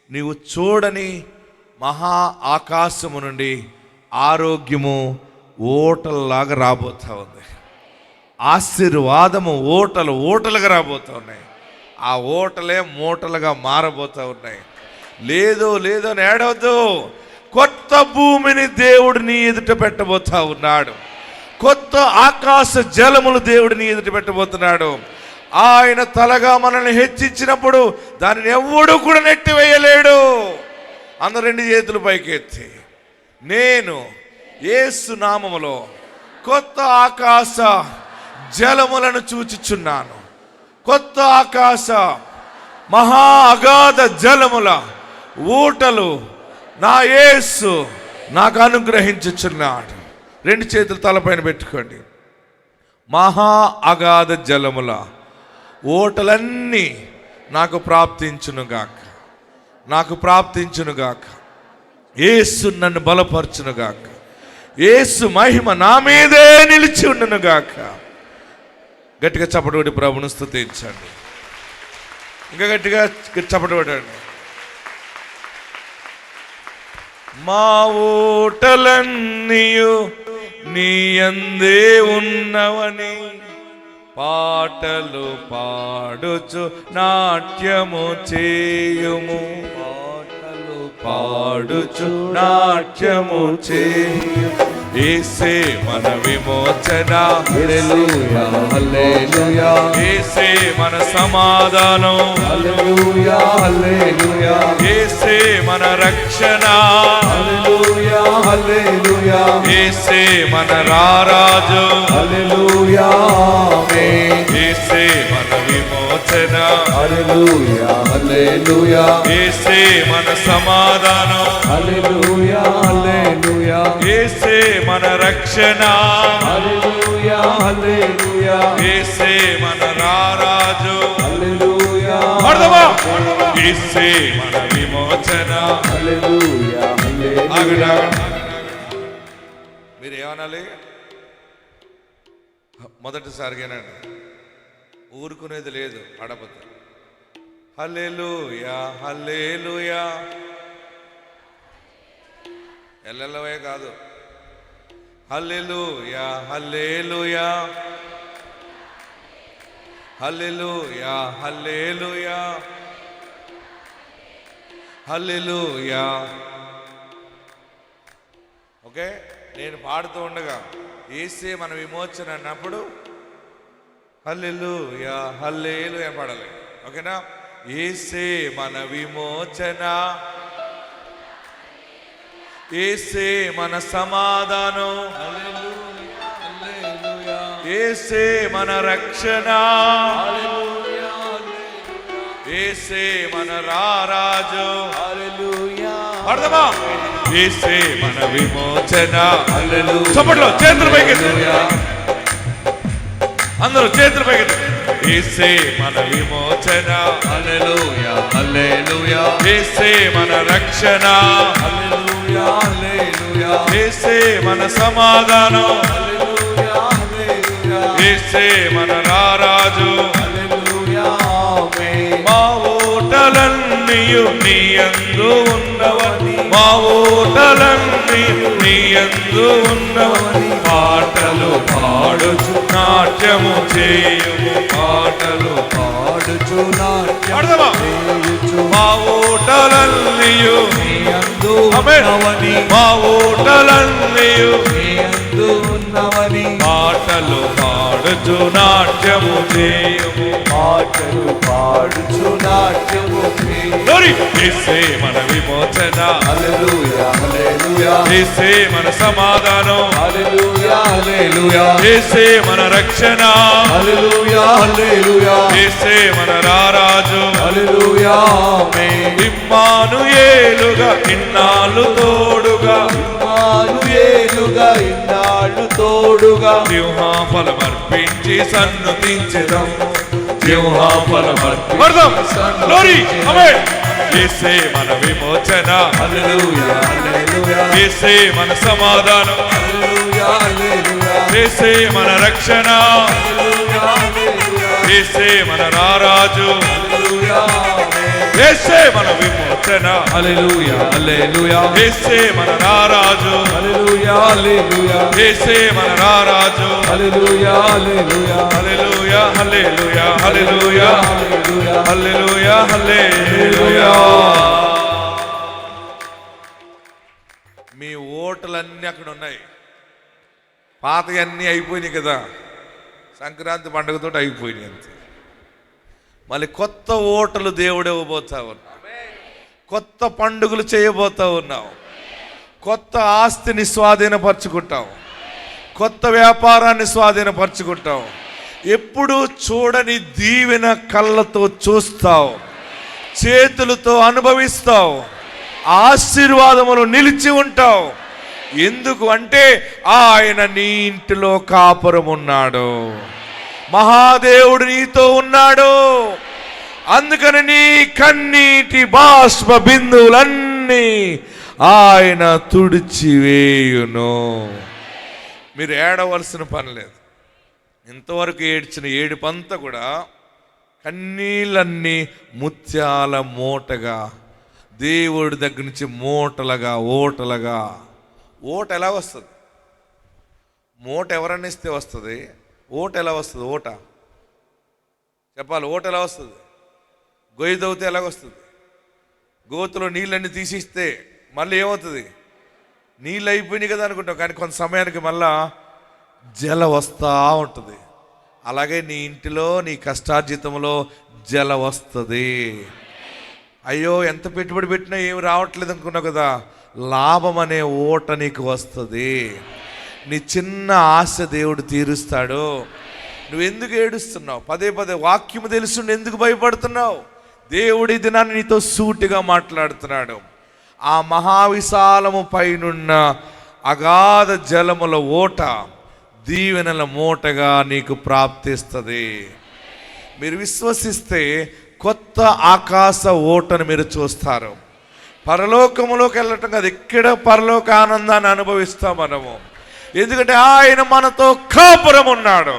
నీవు చూడని మహా ఆకాశము నుండి ఆరోగ్యము ఓటల్లాగా రాబోతా ఉంది. ఆశీర్వాదము ఓటలుగా రాబోతూ ఉన్నాయి. ఆ ఓటలే మూటలుగా మారబోతూ ఉన్నాయి. లేదో అని ఏడవద్దు. కొత్త భూమిని దేవుడు నీ ఎదుట పెట్టబోతా ఉన్నాడు. కొత్త ఆకాశ జలములు దేవుడు నీ ఎదుట పెట్టబోతున్నాడు. ఆయన తలగా మనల్ని హెచ్చించినప్పుడు దానిని ఎవడు కూడా నెట్టివేయలేడు. అందరూ రెండు చేతులు పైకెత్తి, నేను యేసు నామములో కొత్త ఆకాశ జలములను చూచుచున్నాను. కొత్త ఆకాశ మహా అగాధ జలముల ఊటలు నా యేసు నాకు అనుగ్రహించుచున్నాడు. రెండు చేతులు తలపైన పెట్టుకోండి. మహా అగాధ జలముల ఓటలన్నీ నాకు ప్రాప్తించునుగాక, నాకు ప్రాప్తించునుగాక. యేసు నన్ను బలపరచునుగాక. యేసు మహిమ నా మీదే నిలిచి ఉండునుగాక. గట్టిగా చప్పటి కొట్టి ప్రభువును స్తుతించండి. ఇంకా గట్టిగా చప్పటి కొట్టండి. మా ఓటలన్నీయు నీ యందే ఉన్నవని పాటలు పాడుచు నాట్యము చేయుము. పాటలు పాడుచు నాట్యము చేయుము. యేసే మన విమోచన, హల్లెలూయా హల్లెలూయా. యేసే మన సమాధానం, హల్లెలూయా హల్లెలూయా. యేసే మన రక్షణ, హల్లెలూయా హల్లెలూయా. యేసే మన రారాజు, హల్లెలూయా ఆమేన్. యేసే మన విమోచన, హల్లెలూయా హల్లెలూయా. యేసే మన సమాధానం, హల్లెలూయా హల్లెలూయా. యేసే మన రక్షణ, హల్లెలూయా హల్లెలూయా. యేసే మన రారాజు, హల్లెలూయా. పాడదామా? యేసే మన విమోచన. హల్లెలూయా ఆగండి, హల్లెలూయా. ఆగండి. మీరు ఏమనాలి? మొదటిసారిగానండి, ఊరుకునేది లేదు. ఆడపోతే హల్లెలూయా హల్లెలూయా. ఎల్లెల్లవే కాదు. హల్లెలూయా హల్లెలూయా. హల్లెలూయా హల్లెలూయా. హల్లెలూయా. ఓకే, నేను పాడుతూ ఉండగా యేసే మన విమోచన అన్నప్పుడు హల్లెలూయా హల్లెలూయా పాడాలి. ఓకేనా? యేసే మన విమోచన, యేసే మన సమాధానం, యేసే మన రక్షణ, యేసే మన రారాజు. పాడదామా? యేసే మన విమోచన. చప్పట్లో చేతులు పైకెత్తి, అందరూ చేతులు పైకెత్తి. యేసే మన విమోచన, హల్లెలూయా హల్లెలూయా. యేసే మన రక్షణ, హల్లెలూయా హల్లెలూయా. యేసే మన సమాధానం, హల్లెలూయా హల్లెలూయా. యేసే మన రారాజు. హల్లెలూయా ఆమేన్. మా ఓటలన్నీ ఓటలన్నీయు నీ యందు ఉన్నవని, మా ఓటలన్నీ నీ యందు ఉన్నవని, పాటలు పాడుచు నాట్యము చేయుము, పాటలు పాడుచు పాడదామా? మా ఓటలన్నీయు నీ యందు ఆమేన్. ఉన్నవని, మా ఓటలన్నీయు నీ యందు ఉన్నవని, పాటలు పాడుచు నాట్యము చేయుము, పాటలు పాడుచు నాట్యము చేయుము. glory. యేసే మన విమోచన, హల్లెలూయా హల్లెలూయా యేసే మన సమాధానం, హల్లెలూయా హల్లెలూయా యేసే మన రక్షణ, హల్లెలూయా హల్లెలూయా యేసే మన రారాజు, హల్లెలూయా ఆమేన్. ఇమ్మానుయేలుగా ఇన్నాళ్ళు తోడుగా, ఇమ్మానుయేలుగా ఇన్నాళ్ళు తోడుగా, సింహాఫలమర్పించి సన్నుతించెదం, సింహాఫలమర్పించి glory. ఆమేన్. యేసే మన విమోచన, హల్లెలూయా హల్లెలూయా యేసే మన సమాధానం, హల్లెలూయా హల్లెలూయా యేసే మన రక్షణ, హల్లెలూయా హల్లెలూయా యేసే మన రారాజు, హల్లెలూయా ఆమేన్. యేసే మన విమోచన, హల్లెలూయా హల్లెలూయా యేసే మన రారాజు, హల్లెలూయా హల్లెలూయా యేసే మన రారాజు, హల్లెలూయా హల్లెలూయా హల్లెలూయా హల్లెలూయా హల్లెలూయా హల్లెలూయా హల్లెలూయా హల్లెలూయా. మీ ఓటలన్నీ అక్కడ ఉన్నాయి, పాతయన్నీ అయిపోయినాయి కదా, సంక్రాంతి పండుగతో అయిపోయినాయి అంతే. మళ్ళీ కొత్త ఓటలు దేవుడు ఇవ్వబోతా ఉన్నావు, కొత్త పండుగలు చేయబోతా ఉన్నావు, కొత్త ఆస్తిని స్వాధీనపరచుకుంటావు, కొత్త వ్యాపారాన్ని స్వాధీనపరచుకుంటావు, ఎప్పుడు చూడని దీవెన కళ్ళతో చూస్తావు, చేతులతో అనుభవిస్తావు, ఆశీర్వాదములు నిలిచి ఉంటావు. ఎందుకు అంటే ఆయన నీ ఇంటిలో కాపురం ఉన్నాడు, మహాదేవుడు నీతో ఉన్నాడు. అందుకని నీ కన్నీటి బాష్ప బిందువులన్నీ ఆయన తుడిచివేయును. మీరు ఏడవలసిన పని లేదు. ఇంతవరకు ఏడ్చిన ఏడుపంతా కూడా కన్నీళ్ళన్నీ ముత్యాల మూటగా దేవుడి దగ్గర నుంచి మూటలుగా ఓటలుగా. ఓట ఎలా వస్తుంది? మూట ఎవరన్నా ఇస్తే వస్తుంది. ఓట ఎలా వస్తుంది? ఓట చెప్పాలి. ఓట ఎలా వస్తుంది? గొయ్యి తవ్వితే ఎలాగొస్తుంది? గోతులో నీళ్ళన్నీ తీసిస్తే మళ్ళీ ఏమవుతుంది? నీళ్ళు అయిపోయినాయి కదా అనుకుంటాం, కానీ కొంత సమయానికి మళ్ళా జల వస్తూ ఉంటుంది. అలాగే నీ ఇంటిలో నీ కష్టార్జితంలో జల వస్తుంది. అయ్యో ఎంత పెట్టుబడి పెట్టినా ఏమి రావట్లేదు అనుకున్నావు కదా, లాభం అనే ఓట నీకు వస్తుంది. నీ చిన్న ఆశ దేవుడు తీరుస్తాడు. నువ్వు ఎందుకు ఏడుస్తున్నావు? పదే పదే వాక్యము తెలుసుండి ఎందుకు భయపడుతున్నావు? దేవుడి దినాన్ని నీతో సూటిగా మాట్లాడుతున్నాడు. ఆ మహావిశాలము పైనున్న అగాధ జలముల ఓట దీవెనల మూటగా నీకు ప్రాప్తిస్తుంది. మీరు విశ్వసిస్తే కొత్త ఆకాశ ఓటను మీరు చూస్తారు. పరలోకములోకి వెళ్ళటం కాదు, ఇక్కడ పరలోక ఆనందాన్ని అనుభవిస్తాం మనము. ఎందుకంటే ఆయన మనతో కాపురం ఉన్నాడు,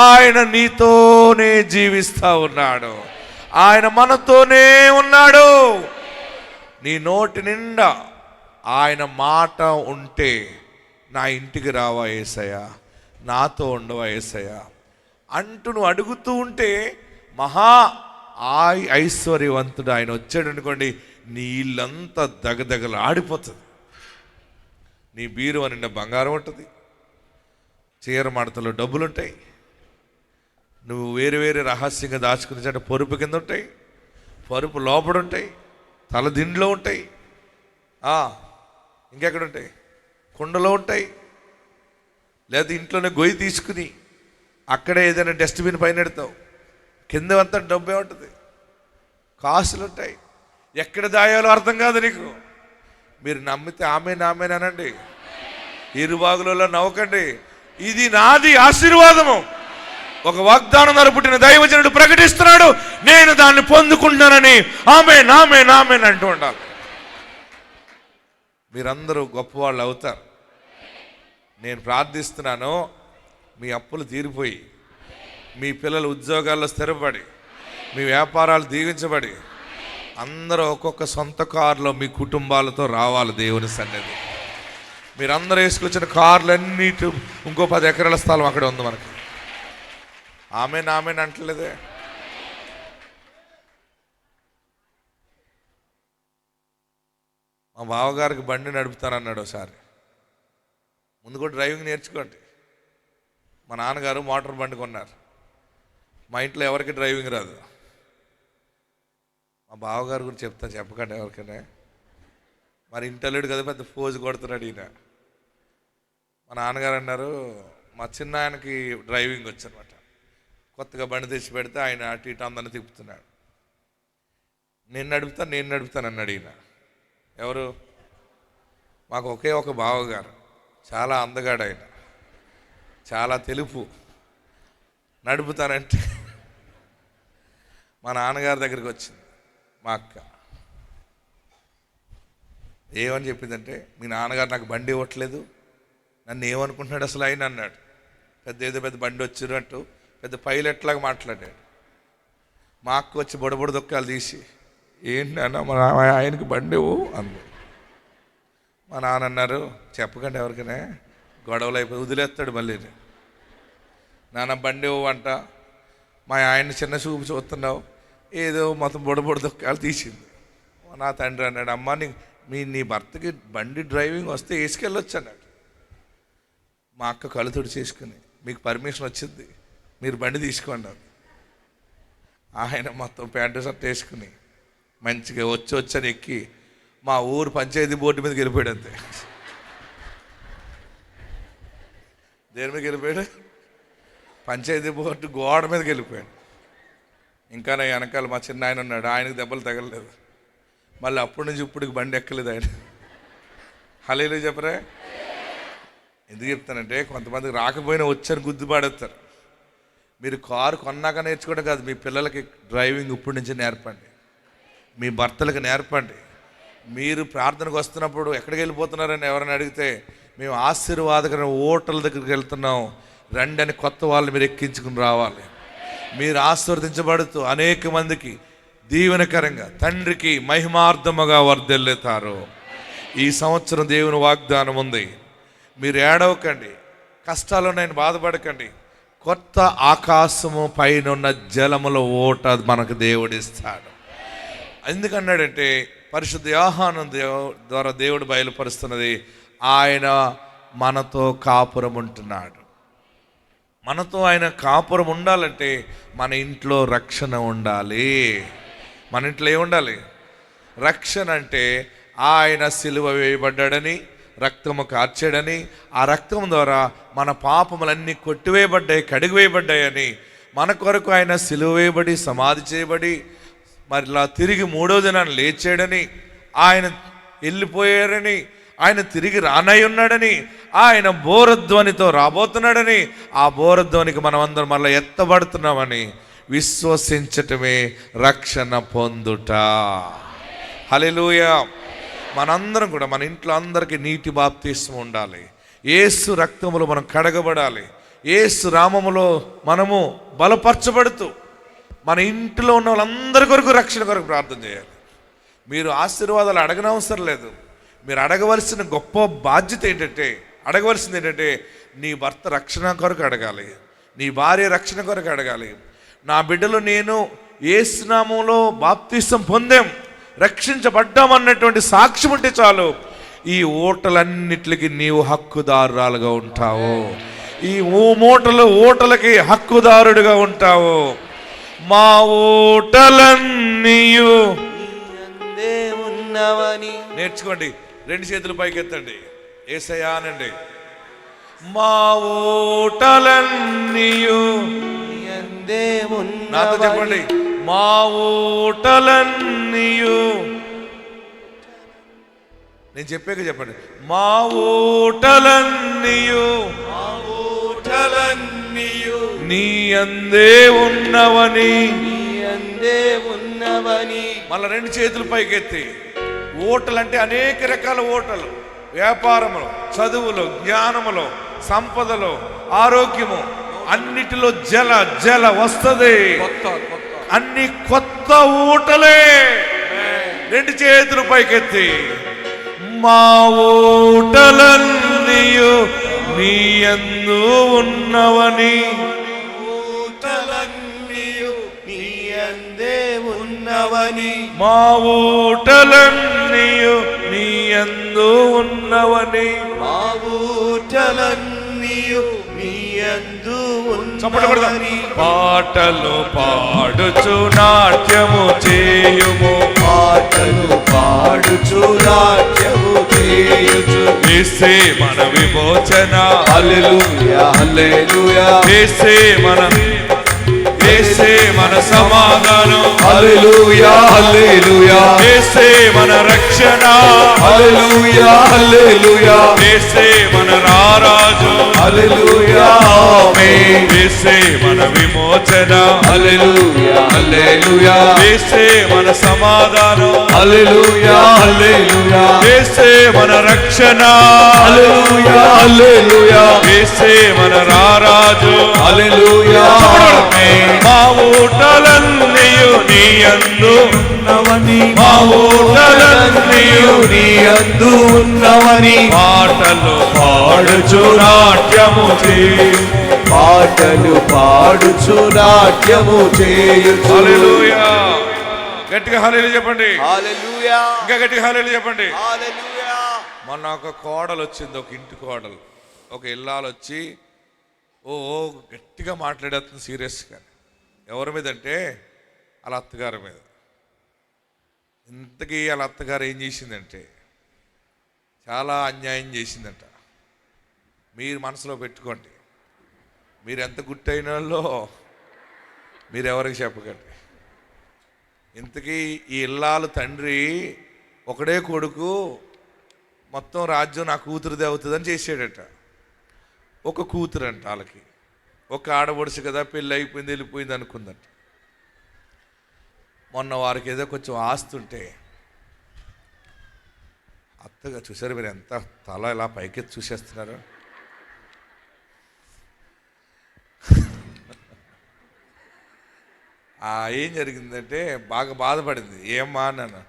ఆయన నీతోనే జీవిస్తూ ఉన్నాడు, ఆయన మనతోనే ఉన్నాడు. నీ నోటి నిండా ఆయన మాట ఉంటే, నా ఇంటికి రావా యేసయ్యా, నాతో ఉండవా యేసయ్యా అంటూ నువ్వు అడుగుతూ ఉంటే మహా ఐశ్వర్యవంతుడు ఆయన వచ్చాడు అనుకోండి, నీ ఇల్లంతా దగదగలు ఆడిపోతుంది. నీ బీరువా నిండా బంగారం ఉంటుంది, చీర మడతలో డబ్బులు ఉంటాయి, నువ్వు వేరే వేరే రహస్యంగా దాచుకునే చోట పరుపు కింద ఉంటాయి, పరుపు లోపల ఉంటాయి, తలదిండ్లో ఉంటాయి, ఇంకెక్కడ ఉంటాయి, కుండలో ఉంటాయి, లేదా ఇంట్లోనే గొయ్యి తీసుకుని అక్కడే ఏదైనా డస్ట్బిన్ పైన పెడతావు, కింద అంతా డబ్బే ఉంటుంది, కాసులు ఉంటాయి. ఎక్కడ దాయాలో అర్థం కాదు నీకు. మీరు నమ్మితే ఆమెనానండి, ఇరుబాగులలో నవ్వకండి. ఇది నాది ఆశీర్వాదము. ఒక వాగ్దానం ద్వారా పుట్టిన దైవజనుడు ప్రకటిస్తున్నాడు, నేను దాన్ని పొందుకుంటానని. ఆమేన్ ఆమేన్ ఆమేన్ అంటూ ఉండాలి. మీరందరూ గొప్పవాళ్ళు అవుతారు. నేను ప్రార్థిస్తున్నాను, మీ అప్పులు తీరిపోయి, మీ పిల్లలు ఉద్యోగాల్లో స్థిరపడి, మీ వ్యాపారాలు దీవించబడి, అందరూ ఒక్కొక్క సొంత కారులో మీ కుటుంబాలతో రావాలి దేవుని సన్నిధి. మీరందరూ వేసుకొచ్చిన కార్లన్నీ ఇంకో 10 ఎకరాల స్థలం అక్కడ ఉంది మనకి. ఆమెన్ ఆమెన్ అంటలేదే. మా బావగారికి బండి నడుపుతానన్నాడు ఒకసారి. ముందు కూడా డ్రైవింగ్ నేర్చుకోండి. మా నాన్నగారు మోటార్ బండి కొన్నారు. మా ఇంట్లో ఎవరికి డ్రైవింగ్ రాదు. మా బావగారు గురించి చెప్తాను, చెప్పకండి ఎవరికైనా. మరి ఇంటలేడు కదా, పెద్ద ఫోజు కొడుతున్నాడు ఈయన. మా నాన్నగారు అన్నారు, మా చిన్న ఆయనకి డ్రైవింగ్ వచ్చనమాట. కొత్తగా బండి తెచ్చి పెడితే ఆయన అటు ఇటు అందరిని తిప్పుతున్నాడు. నేను నడుపుతాను అన్నాడు ఈయన. ఎవరు? మాకు ఒకే ఒక బావగారు, చాలా అందగాడు ఆయన, చాలా తెలుపు. నడుపుతానంటే మా నాన్నగారి దగ్గరికి వచ్చింది మా అక్క. ఏమని చెప్పిందంటే, మీ నాన్నగారు నాకు బండి ఇవ్వట్లేదు, నన్ను ఏమనుకుంటున్నాడు అసలు ఆయన అన్నాడు. ఏదో పెద్ద బండి వచ్చినట్టు పెద్ద పైలట్లాగా మాట్లాడాడు. మా అక్క వచ్చి బొడబొడ దొక్కాలు తీసి, ఏంటి అన్న మా ఆయనకి బండి ఇవ్వు అంది. మా నాన్న అన్నారు, చెప్పకండి ఎవరికైనా, గొడవలు అయిపోయి వదిలేస్తాడు మళ్ళీ. నాన్న బండి ఇవ్వు అంట, మా ఆయన చిన్న చూపు చూస్తున్నావు, ఏదో మొత్తం బొడబొడ దొక్కాలు తీసింది. నా తండ్రి అన్నాడు, అమ్మ నీ భర్తకి బండి డ్రైవింగ్ వస్తే వేసుకెళ్ళొచ్చు అన్నాడు. మా అక్క కళ్ళు తుడిచేసుకుని, మీకు పర్మిషన్ వచ్చింది, మీరు బండి తీసుకోండి. ఆయన మొత్తం ప్యాంటు షర్ట్ వేసుకుని మంచిగా వచ్చని ఎక్కి మా ఊరు పంచాయతీ బోర్డు మీదకి వెళ్ళిపోయాడు. అంతే. దేని మీదకి వెళ్ళిపోయాడు? పంచాయతీ బోర్డు గోడ మీదకి వెళ్ళిపోయాడు. ఇంకా నా వెనకాల మా చిన్న ఆయన ఉన్నాడు, ఆయనకు దెబ్బలు తగలలేదు. మళ్ళీ అప్పటి నుంచి ఇప్పటికి బండి ఎక్కలేదు ఆయన. హల్లెలూయా చెప్పరా? ఎందుకు చెప్తానంటే, కొంతమందికి రాకపోయినా వచ్చని గుద్దుపాడేస్తారు. మీరు కారు కొన్నాక నేర్చుకోవడం కాదు, మీ పిల్లలకి డ్రైవింగ్ ఇప్పటి నుంచి నేర్పండి, మీ భర్తలకు నేర్పండి. మీరు ప్రార్థనకు వస్తున్నప్పుడు ఎక్కడికి వెళ్ళిపోతున్నారని ఎవరైనా అడిగితే, మేము ఆశీర్వాదకరమైన హోటల్ దగ్గరికి వెళ్తున్నాం రండి అని కొత్త వాళ్ళు మీరు ఎక్కించుకుని రావాలి. మీరు ఆశీర్వదించబడుతూ అనేక మందికి దీవెనకరంగా తండ్రికి మహిమార్థముగా వర్ధిల్లుతారు. ఈ సంవత్సరం దేవుని వాగ్దానం ఉంది. మీరు ఏడవకండి, కష్టాలు ఉన్నాయని బాధపడకండి. కొత్త ఆకాశము పైన ఉన్న జలముల ఓట మనకు దేవుడిస్తాడు. ఎందుకన్నాడంటే, పరిశుద్ధ యోహాను ద్వారా దేవుడు బయలుపరుస్తున్నది, ఆయన మనతో కాపురం ఉంటున్నాడు. మనతో ఆయన కాపురం ఉండాలంటే మన ఇంట్లో రక్షణ ఉండాలి. మన ఇంట్లో ఏముండాలి? రక్షణ. అంటే ఆయన సిలువ వేయబడ్డాడని, రక్తము కార్చాడని, ఆ రక్తం ద్వారా మన పాపములన్నీ కొట్టివేయబడ్డాయి, కడిగివేయబడ్డాయని, మన కొరకు ఆయన సిలువ వేయబడి సమాధి చేయబడి మరిలా తిరిగి 3వ దినాన్ని లేచాడని, ఆయన వెళ్ళిపోయారని, ఆయన తిరిగి రానై ఉన్నాడని, ఆయన బోరధ్వనితో రాబోతున్నాడని, ఆ బోరధ్వనికి మనం అందరం మళ్ళీ ఎత్తబడుతున్నామని విశ్వసించటమే రక్షణ పొందుట. హల్లెలూయా. మనందరం కూడా మన ఇంట్లో అందరికీ నీటి బాప్తిస్మం ఉండాలి. యేసు రక్తములో మనం కడగబడాలి. యేసు నామములో మనము బలపరచబడుతూ మన ఇంట్లో ఉన్న వాళ్ళందరి కొరకు రక్షణ కొరకు ప్రార్థన చేయాలి. మీరు ఆశీర్వాదాలు అడగనవసరం లేదు. మీరు అడగవలసిన గొప్ప బాధ్యత ఏంటంటే, అడగవలసింది ఏంటంటే, నీ భర్త రక్షణ కొరకు అడగాలి, నీ భార్య రక్షణ కొరకు అడగాలి. నా బిడ్డలు నేను యేసు నామములో బాప్తిసం పొందాం, రక్షించబడ్డామన్నటువంటి సాక్ష్యం ఉంటే చాలు, ఈ ఓటలన్నిటికి నీవు హక్కుదారురాలుగా ఉంటావు. ఈ ఓటలకి హక్కుదారుడిగా ఉంటావు. మా ఓటలన్నీయు ఉన్నవని నేర్చుకోండి. 2 చేతులు పైకెత్తండి, యేసయ్యా అనండి. మా ఓటలన్నీయు నాతో చెప్పండి. మా ఓటలన్నీయు, నేను చెప్పాక చెప్పండి. మా ఓటలన్నీయు నీ అందే ఉన్నవని, మళ్ళా 2 చేతులు పైకెత్తి. ఓటలు అంటే అనేక రకాల ఓటలు, వ్యాపారములు, చదువులు, జ్ఞానములు, సంపదలు, ఆరోగ్యము, అన్నిటిలో జల వస్తుంది. అన్ని కొత్త ఊటలే. రెండు చేతులు పైకెత్తి, మా ఊటలన్నీయు నీ యందు ఉన్నవని, ఊటలన్నీయు నీ యందే ఉన్నవని, మా ఊటలన్నీయు నీ యందు ఉన్నవని, మా ఊటలన్నీయు నీ యందు చప్పట్లు కొడదాం. ఉన్నవని. పాటలు పాడుచు నాట్యము చేయుము, పాటలు పాడుచు నాట్యము చేయుచు, యేసే మన విమోచన, హల్లెలూయా హల్లెలూయా, యేసే మన సమాధానం, హల్లెలూయా హల్లెలూయా, యేసే మన రక్షణ, హల్లెలూయా హల్లెలూయా, యేసే మన రారాజు, హల్లెలూయా ఆమేన్, యేసే మన విమోచన, హల్లెలూయా హల్లెలూయా, యేసే మన సమాధానం, హల్లెలూయా హల్లెలూయా, యేసే మన రక్షణ, హల్లెలూయా హల్లెలూయా, యేసే మన రారాజు, హల్లెలూయా ఆమేన్. మా ఊటలన్నీయు నీ యందు ఉన్నవని, మా ఊటలన్నీయు నీ యందు ఉన్నవని, పాటలు పాడుచు నాట్యము చేయు, పాటలు పాడుచు నాట్యము చేయుచు, హల్లెలూయా. గట్టిగా హల్లెలూయా చెప్పండి, హల్లెలూయా ఇంకా గట్టిగా హల్లెలూయా చెప్పండి. హల్లెలూయా. మొన్న ఒక కోడలు వచ్చింది, ఒక ఇంటి కోడలు, ఒక ఇల్లాలు వచ్చి ఓ గట్టిగా మాట్లాడేస్తుంది సీరియస్గా. ఎవరి మీద అంటే వాళ్ళ అత్తగారి మీద. ఇంతకీ వాళ్ళ అత్తగారు ఏం చేసిందంటే చాలా అన్యాయం చేసిందంట. మీరు మనసులో పెట్టుకోండి, మీరు ఎంత గుట్టైన వాళ్ళో మీరు ఎవరికి చెప్పకండి. ఇంతకీ ఈ ఇల్లాలు తండ్రి ఒకడే కొడుకు, మొత్తం రాజ్యం నా కూతురుదే అవుతుందని చేసాడట. ఒక కూతురు అంట వాళ్ళకి, ఒక ఆడబడుచు కదా, పెళ్ళి అయిపోయింది వెళ్ళిపోయింది అనుకుందంట. మొన్న వారికి ఏదో కొంచెం ఆస్తుంటే అత్తగా చూసారు, మీరు ఎంత తల ఇలా పైకెత్తి చూసేస్తున్నారు. ఏం జరిగిందంటే బాగా బాధపడింది. ఏమ్మా అన్నాను,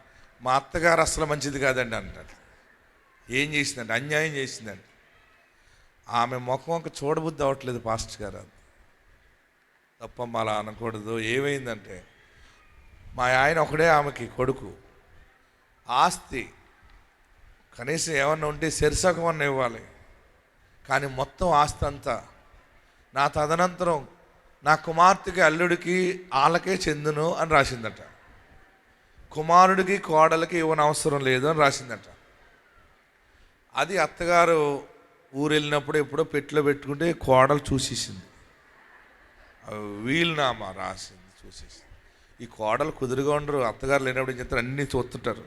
మా అత్తగారు అసలు మంచిది కాదండి అంటారు. ఏం చేసిందంటే అన్యాయం చేసిందండి. ఆమె ముఖం ఒక చూడబుద్ధి అవ్వట్లేదు పాస్టర్ గారు. తప్పమ్మ అలా అనకూడదు. ఏమైందంటే మా ఆయన ఒకడే ఆమెకి కొడుకు, ఆస్తి కనీసం ఏమన్నా ఉంటే శరిసగం అన్న ఇవ్వాలి, కానీ మొత్తం ఆస్తి అంతా నా తదనంతరం నా కుమార్తెకి అల్లుడికి వాళ్ళకే చెందును అని రాసిందట. కుమారుడికి కోడలికి ఇవ్వని అవసరం లేదు అని రాసిందట. అది అత్తగారు ఊరు వెళ్ళినప్పుడు ఎప్పుడో పెట్టిలో పెట్టుకుంటే కోడలు చూసేసింది, వీలునామా రాసింది చూసేసింది. ఈ కోడలు కుదురుగా ఉండరు, అత్తగారు లేనప్పుడు ఏం చెప్తారు, అన్నీ చూస్తుంటారు,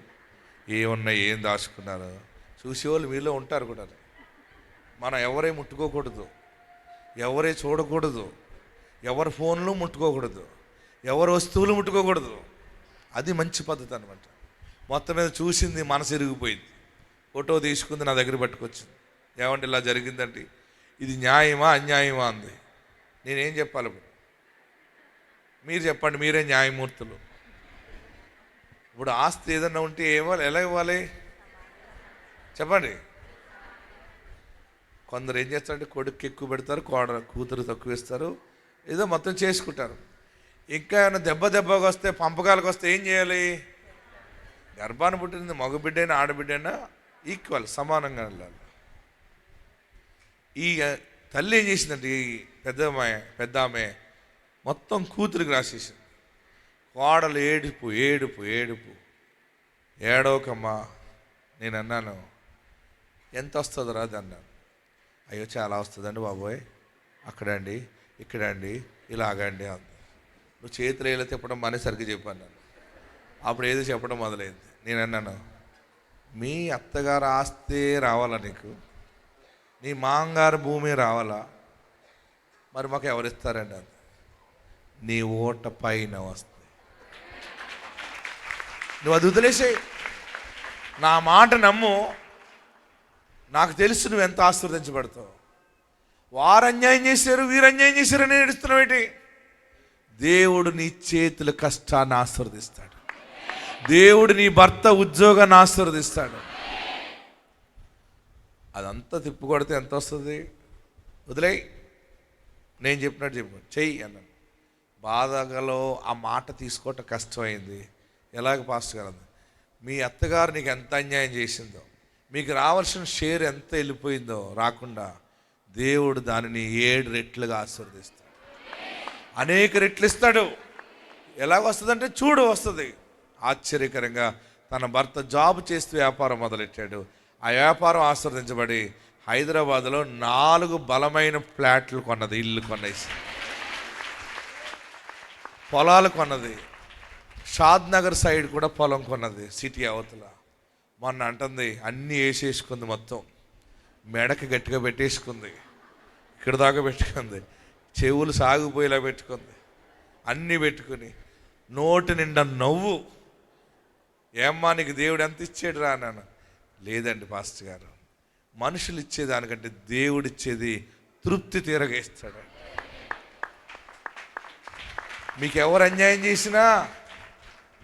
ఏమున్నాయి ఏం దాచుకున్నారు చూసేవాళ్ళు మీలో ఉంటారు కూడా. మనం ఎవరే ముట్టుకోకూడదు, ఎవరే చూడకూడదు, ఎవరి ఫోన్లు ముట్టుకోకూడదు, ఎవరి వస్తువులు ముట్టుకోకూడదు. అది మంచి పద్ధతి అనమాట. మొత్తం మీద చూసింది, మనసు ఇరిగిపోయింది, ఫోటో తీసుకుంది, నా దగ్గర పట్టుకొచ్చింది. ఏమంటే ఇలా జరిగిందంటే ఇది న్యాయమా అన్యాయమా అంది. నేనేం చెప్పాలి ఇప్పుడు? మీరు చెప్పండి, మీరే న్యాయమూర్తులు. ఇప్పుడు ఆస్తి ఏదన్నా ఉంటే ఏమో ఎలా ఇవ్వాలి చెప్పండి. కొందరు ఏం చేస్తారంటే కొడుకు ఎక్కువ పెడతారు, కూతురు తక్కువ ఇస్తారు, ఏదో మొత్తం చేసుకుంటారు. ఇంకా ఏమైనా దెబ్బగా వస్తే, పంపకాలకు వస్తే ఏం చేయాలి? గర్భాన్ని పుట్టింది మగబిడ్డైనా ఆడబిడ్డైనా ఈక్వల్, సమానంగా వెళ్ళాలి. ఈ తల్లి ఏం చేసిందంటే ఈ పెద్ద ఆమె మొత్తం కూతురికి రాసేసింది. కోడలు ఏడుపు ఏడుపు ఏడుపు, ఏడవకమ్మా. నేను అన్నాను, ఎంత వస్తుందో రాదు అన్నాను. అయ్యో చాలా వస్తుందండి బాబోయ్, అక్కడండి ఇక్కడండి ఇలాగండి అంది. నువ్వు చేతులు ఏలా తిప్పడం మనీ సరిగ్గా చెప్పాను. అప్పుడు ఏదో చెప్పడం మొదలైంది. నేను అన్నాను, మీ అత్తగారు ఆస్తే రావాలా నీకు? నీ మాంగారు భూమి రావాలా? మరి మాకు ఎవరిస్తారండి అది? నీ ఓట పైన వస్తుంది, నువ్వు అది వదిలేసే, నా మాట నమ్ము. నాకు తెలుసు నువ్వు ఎంత ఆశీర్వదించబడతావు. వారు అన్యాయం చేశారు, వీరు అన్యాయం చేశారు అని ఏడుస్తున్నావు ఏంటి? దేవుడు నీ చేతుల కష్టాన్ని ఆశీర్వదిస్తాడు. దేవుడు నీ భర్త ఉద్యోగాన్ని ఆశీర్వదిస్తాడు. అదంతా తిప్పుకొడితే ఎంత వస్తుంది? వదిలేయి, నేను చెప్పినట్టు చెప్పు, చెయ్యి అన్నాను. బాధగలో ఆ మాట తీసుకోవటం కష్టమైంది. ఎలాగ పాస్టర్ గారు? మీ అత్తగారు నీకు ఎంత అన్యాయం చేసిందో, మీకు రావాల్సిన షేర్ ఎంత వెళ్ళిపోయిందో రాకుండా, దేవుడు దానిని 7 రెట్లుగా ఆశీర్వదిస్తాడు. అనేక రెట్లు ఇస్తాడు. ఎలాగ వస్తుందంటే చూడు వస్తుంది. ఆశ్చర్యకరంగా తన భర్త జాబ్ చేస్తూ వ్యాపారం మొదలెట్టాడు. ఆ వ్యాపారం ఆశీర్వదించబడి హైదరాబాద్లో 4 బలమైన ఫ్లాట్లు కొన్నది, ఇల్లు కొనేసి, పొలాలు కొన్నది. షాద్ నగర్ సైడ్ కూడా పొలం కొన్నది, సిటీ అవతల. మొన్న అంటుంది అన్నీ వేసేసుకుంది, మొత్తం మెడకి గట్టిగా పెట్టేసుకుంది, ఇక్కడ దాకా పెట్టుకుంది, చెవులు సాగిపోయేలా పెట్టుకుంది, అన్నీ పెట్టుకుని నోటి నిండా నవ్వు. ఏమ్మా నీకు దేవుడు ఎంత ఇచ్చాడు రా అన్నాను. లేదండి పాస్టర్ గారు, మనుషులు ఇచ్చేదానికంటే దేవుడు ఇచ్చేది తృప్తి తీరగా ఇస్తాడు. మీకు ఎవరు అన్యాయం చేసినా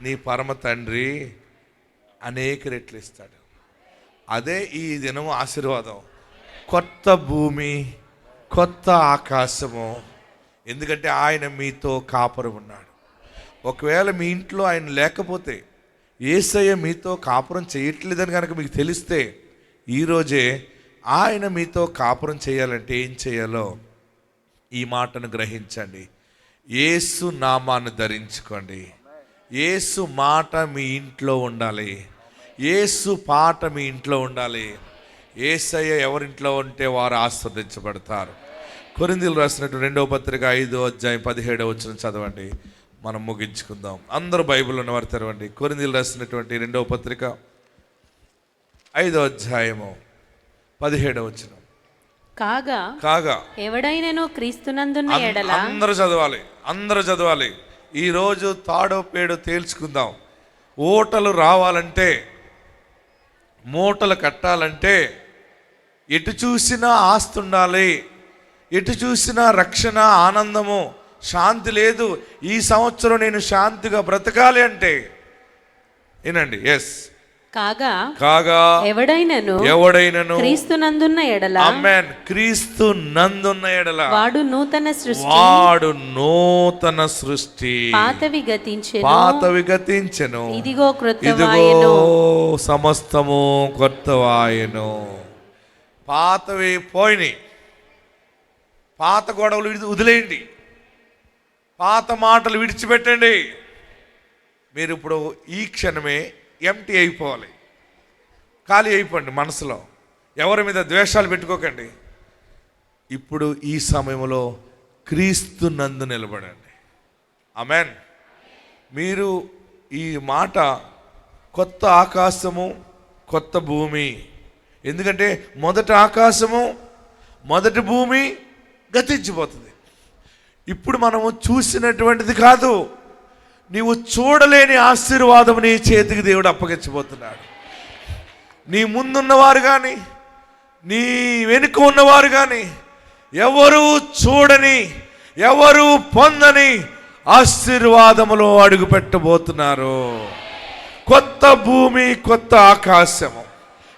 నీ పరమ తండ్రి అనేక రెట్లు ఇస్తాడు. అదే ఈ దినము ఆశీర్వాదం. కొత్త భూమి, కొత్త ఆకాశము. ఎందుకంటే ఆయన మీతో కాపురం ఉన్నాడు. ఒకవేళ మీ ఇంట్లో ఆయన లేకపోతే, యేసయ్య మీతో కాపురం చేయట్లేదని కనుక మీకు తెలిస్తే, ఈరోజే ఆయన మీతో కాపురం చేయాలంటే ఏం చేయాలో ఈ మాటను గ్రహించండి. యేసు నామాన్ని ధరించుకోండి. యేసు మాట మీ ఇంట్లో ఉండాలి. యేసు పాట మీ ఇంట్లో ఉండాలి. యేసయ్య ఎవరింట్లో ఉంటే వారు ఆశీర్వదించబడతారు. కొరింథీయులకు రాసినటువంటి 2వ పత్రిక 5వ అధ్యాయం 17వ వచనం చదవండి, మనం ముగించుకుందాం. అందరూ బైబిల్ ఉన్నవారు తెరవండి. కొరింథీయులకు రాసినటువంటి 2వ పత్రిక 5వ అధ్యాయము 17వ వచనం. కాగా ఎవడైనను క్రీస్తునందున్న ఎడల, అందరూ చదవాలి. ఈరోజు తాడో పేడో తేల్చుకుందాం. ఓటలు రావాలంటే, మూటలు కట్టాలంటే ఎటు చూసినా ఆస్తి ఉండాలి, ఎటు చూసినా రక్షణ, ఆనందము, శాంతి లేదు. ఈ సంవత్సరం నేను శాంతిగా బ్రతకాలి అంటే ఏనండి, ఎస్, కాగా ఎవడైనను క్రీస్తునందున్న ఎడల, ఆమేన్, క్రీస్తు నందున్న ఎడల వాడు నూతన సృష్టి, పాతవి గతించెను, ఇదిగో సమస్తము కొత్తవాయెను. పాతవి పోయినాయి. పాత గొడవలు వదిలేయండి, పాత మాటలు విడిచిపెట్టండి. మీరు ఇప్పుడు ఈ క్షణమే ఎంటీ అయిపోవాలి, ఖాళీ అయిపోండి. మనసులో ఎవరి మీద ద్వేషాలు పెట్టుకోకండి. ఇప్పుడు ఈ సమయంలో క్రీస్తు నందు నిలబడండి. ఆమేన్. మీరు ఈ మాట కొత్త ఆకాశము, కొత్త భూమి. ఎందుకంటే మొదటి ఆకాశము, మొదటి భూమి గతించిపోతుంది. ఇప్పుడు మనము చూసినటువంటిది కాదు, నీవు చూడలేని ఆశీర్వాదం నీ చేతికి దేవుడు అప్పగించబోతున్నాడు. నీ ముందున్నవారు కానీ, నీ వెనుక ఉన్నవారు కానీ ఎవరు చూడని, ఎవరు పొందని ఆశీర్వాదములో అడుగు పెట్టబోతున్నారు. కొత్త భూమి, కొత్త ఆకాశము.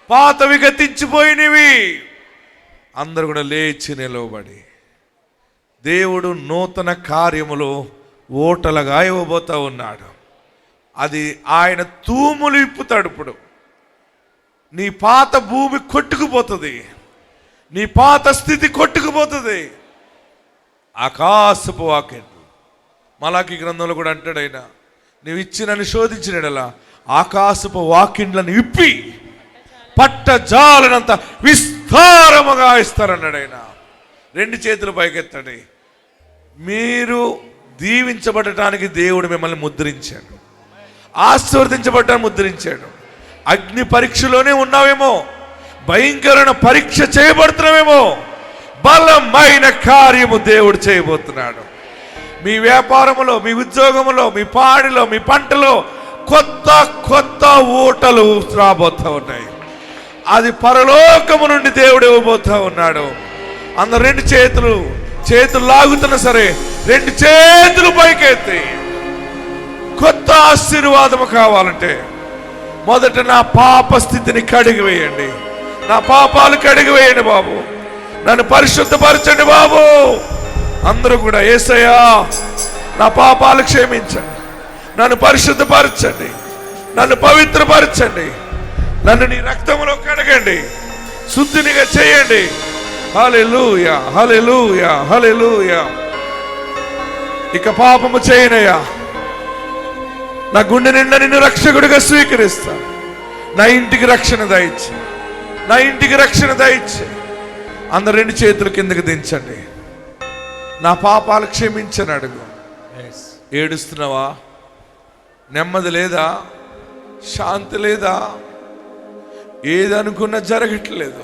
పాతవి గతించిపోయినవి. అందరూ కూడా లేచి నిలవబడి, దేవుడు నూతన కార్యములు ఓటలుగా ఇవ్వబోతా ఉన్నాడు. అది ఆయన తూములు ఇప్పుతాడు. ఇప్పుడు నీ పాత భూమి కొట్టుకుపోతుంది, నీ పాత స్థితి కొట్టుకుపోతుంది. ఆకాశపు వాక్యం మలాకి గ్రంథంలో కూడా అంటాడు ఆయన, నువ్వు ఇచ్చినని శోధించినలా ఆకాశపు వాకిండ్లను విప్పి పట్టజాలనంత విస్తారముగా ఇస్తారన్నాడు ఆయన. 2 చేతులు పైకెత్తండి. మీరు దీవించబడటానికి దేవుడు మిమ్మల్ని ముద్రించాడు, ఆశీర్వదించబడ్డానికి ముద్రించాడు. అగ్ని పరీక్షలోనే ఉన్నావేమో, భయంకరమైన పరీక్ష చేయబడుతున్నావేమో, బలమైన కార్యము దేవుడు చేయబోతున్నాడు. మీ వ్యాపారములో, మీ ఉద్యోగములో, మీ పాడిలో, మీ పంటలో కొత్త కొత్త ఊటలు రాబోతా ఉన్నాయి. అది పరలోకము నుండి దేవుడు ఇవ్వబోతా ఉన్నాడు. అందరు 2 చేతులు లాగుతున్నా సరే 2 చేతులు పైకెత్తి కొత్త ఆశీర్వాదము కావాలంటే మొదట నా పాప స్థితిని కడిగివేయండి. నా పాపాలు కడిగివేయండి బాబు. నన్ను పరిశుద్ధపరచండి బాబు. అందరూ కూడా యేసయ్యా నా పాపాలు క్షమించండి, నన్ను పరిశుద్ధపరచండి, నన్ను పవిత్రపరచండి, నన్ను నీ రక్తంలో కడగండి, శుద్ధినిగా చేయండి. హల్లెలూయా, హల్లెలూయా, హల్లెలూయా. ఇక పాపము చేయనయ్యా. నా గుండె నిండా నిన్ను రక్షకుడిగా స్వీకరిస్తా. నా ఇంటికి రక్షణ దయచి, నా ఇంటికి రక్షణ దయచి. అందరు రెండు చేతులు కిందకి దించండి. నా పాపాలు క్షమించని అడుగు. ఏడుస్తున్నావా? నెమ్మది లేదా? శాంతి లేదా? ఏదనుకున్నా జరగట్లేదు,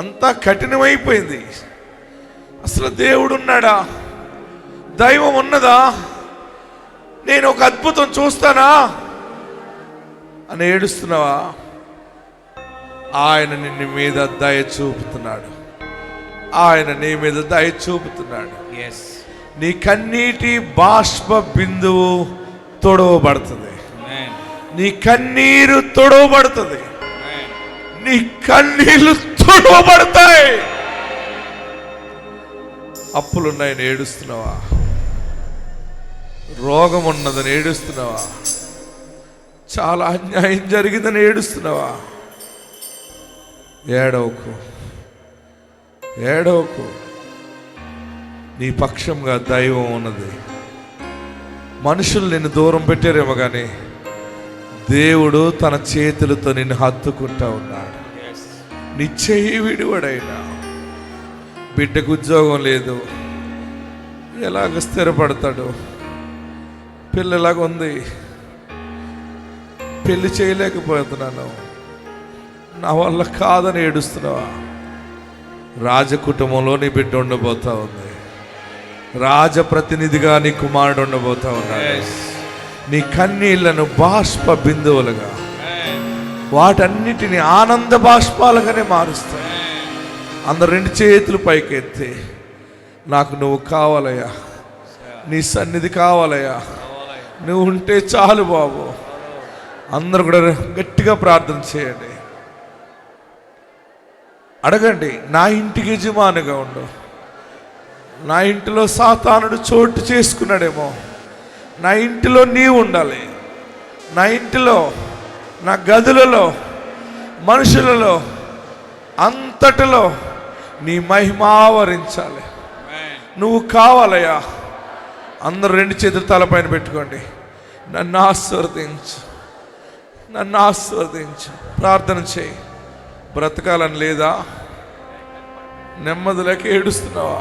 అంతా కఠినమైపోయింది. అసలు దేవుడు ఉన్నాడా? దైవం ఉన్నదా? నేను ఒక అద్భుతం చూస్తానా అని ఏడుస్తున్నావా? ఆయన నిన్ను మీద దయ చూపుతున్నాడు. ఆయన నీ మీద దయ చూపుతున్నాడు. నీ కన్నీటి బాష్ప బిందువు తొడవబడుతుంది. నీ కన్నీరు తొడవబడుతుంది. నీ కన్నీళ్లు తొడవబడతాయి. అప్పులున్నాయని ఏడుస్తున్నావా? రోగం ఉన్నదని ఏడుస్తున్నావా? చాలా అన్యాయం జరిగిందని ఏడుస్తున్నావా? ఏడవకు, ఏడవకు. నీ పక్షంగా దైవం ఉన్నది. మనుషులు నిన్ను దూరం పెట్టారేమో కానీ దేవుడు తన చేతులతో నిన్ను హత్తుకుంటా ఉన్నాడు. నీ చెయ్యి విడివడైనా. బిడ్డకు ఉద్యోగం లేదు, ఎలాగ స్థిరపడతాడు? పిల్లలాగా ఉంది, పెళ్లి చేయలేకపోతున్నాను, నా వల్ల కాదని ఏడుస్తున్నావా? రాజకుటుంబంలో నీ బిడ్డ ఉండబోతా ఉంది. రాజప్రతినిధిగా నీ కుమారుడు ఉండబోతా ఉన్నాడు. నీ కన్నీళ్లను బాష్ప బిందువులుగా, వాటన్నిటిని ఆనంద బాష్పాలుగానే మారుస్తాయి. అందరు రెండు చేతులు పైకెత్తి, నాకు నువ్వు కావాలయ్యా, నీ సన్నిధి కావాలయ్యా, నువ్వు ఉంటే చాలు బాబు. అందరూ కూడా గట్టిగా ప్రార్థన చేయండి, అడగండి. నా ఇంటికి యజమానిగా ఉండు. నా ఇంటిలో సాతానుడు చోటు చేసుకున్నాడేమో, నా ఇంటిలో నీవు ఉండాలి. నా ఇంటిలో, నా గదులలో, మనుషులలో, అంతటిలో నీ మహిమ ఆవరించాలి. నువ్వు కావాలయ్యా. అందరూ రెండు చేతులు తలపైన పెట్టుకోండి. నన్ను ఆశీర్వదించు, నన్ను ఆశీర్వదించు. ప్రార్థన చేయి. బ్రతకాలని లేదా? నెమ్మది లేక ఏడుస్తున్నావా?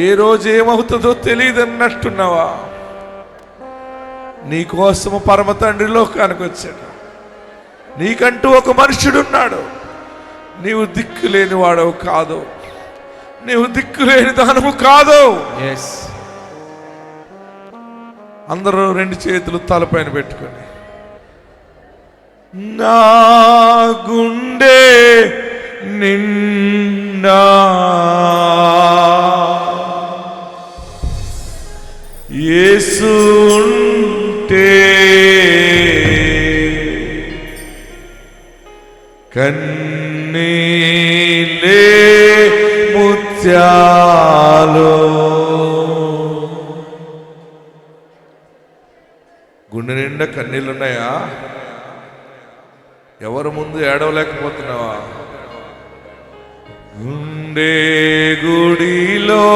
ఏ రోజు ఏమవుతుందో తెలియదు అన్నట్టున్నావా? నీ కోసము పరమ తండ్రి లోకానికి వచ్చాడు. నీకంటూ ఒక మనుషుడున్నాడు. నీవు దిక్కు లేని వాడవు కాదు, నీవు దిక్కు లేని దానము కాదు. అందరూ రెండు చేతులు తలపైన పెట్టుకొని, నా గుండె నిండా యేసు ఉంటే కన్నీలే ముత్యాలు. గుండె నిండా కన్నీళ్ళున్నాయా? ఎవరు ముందు ఏడవలేకపోతున్నావా? గుండె గుడిలో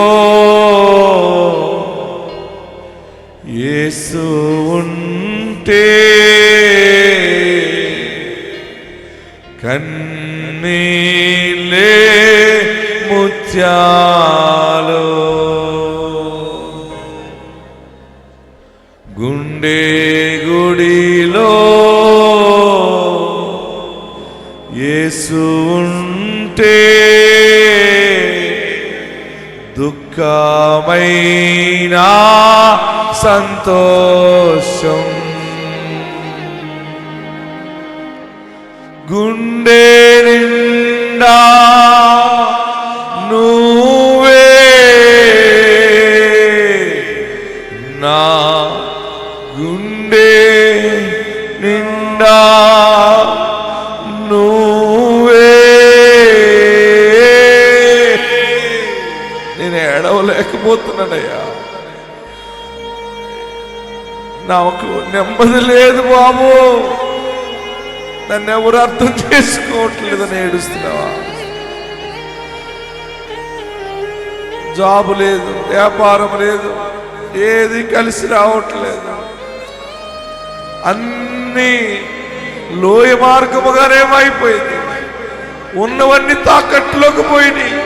యేసు ఉంటే కన్నీలే ముత్యాలు. గుండె గుడిలో యేసు ఉంటే దుఃఖమైనా సంతోషం. గుండె నిండా నువ్వే నా నెమ్మది లేదు బాబు, నన్ను ఎవరు అర్థం చేసుకోవట్లేదని ఏడుస్తున్నావా? జాబు లేదు, వ్యాపారం లేదు, ఏది కలిసి రావట్లేదు, అన్నీ లోయ మార్గముగానేమైపోయింది, ఉన్నవన్నీ తాకట్లోకి పోయినాయి.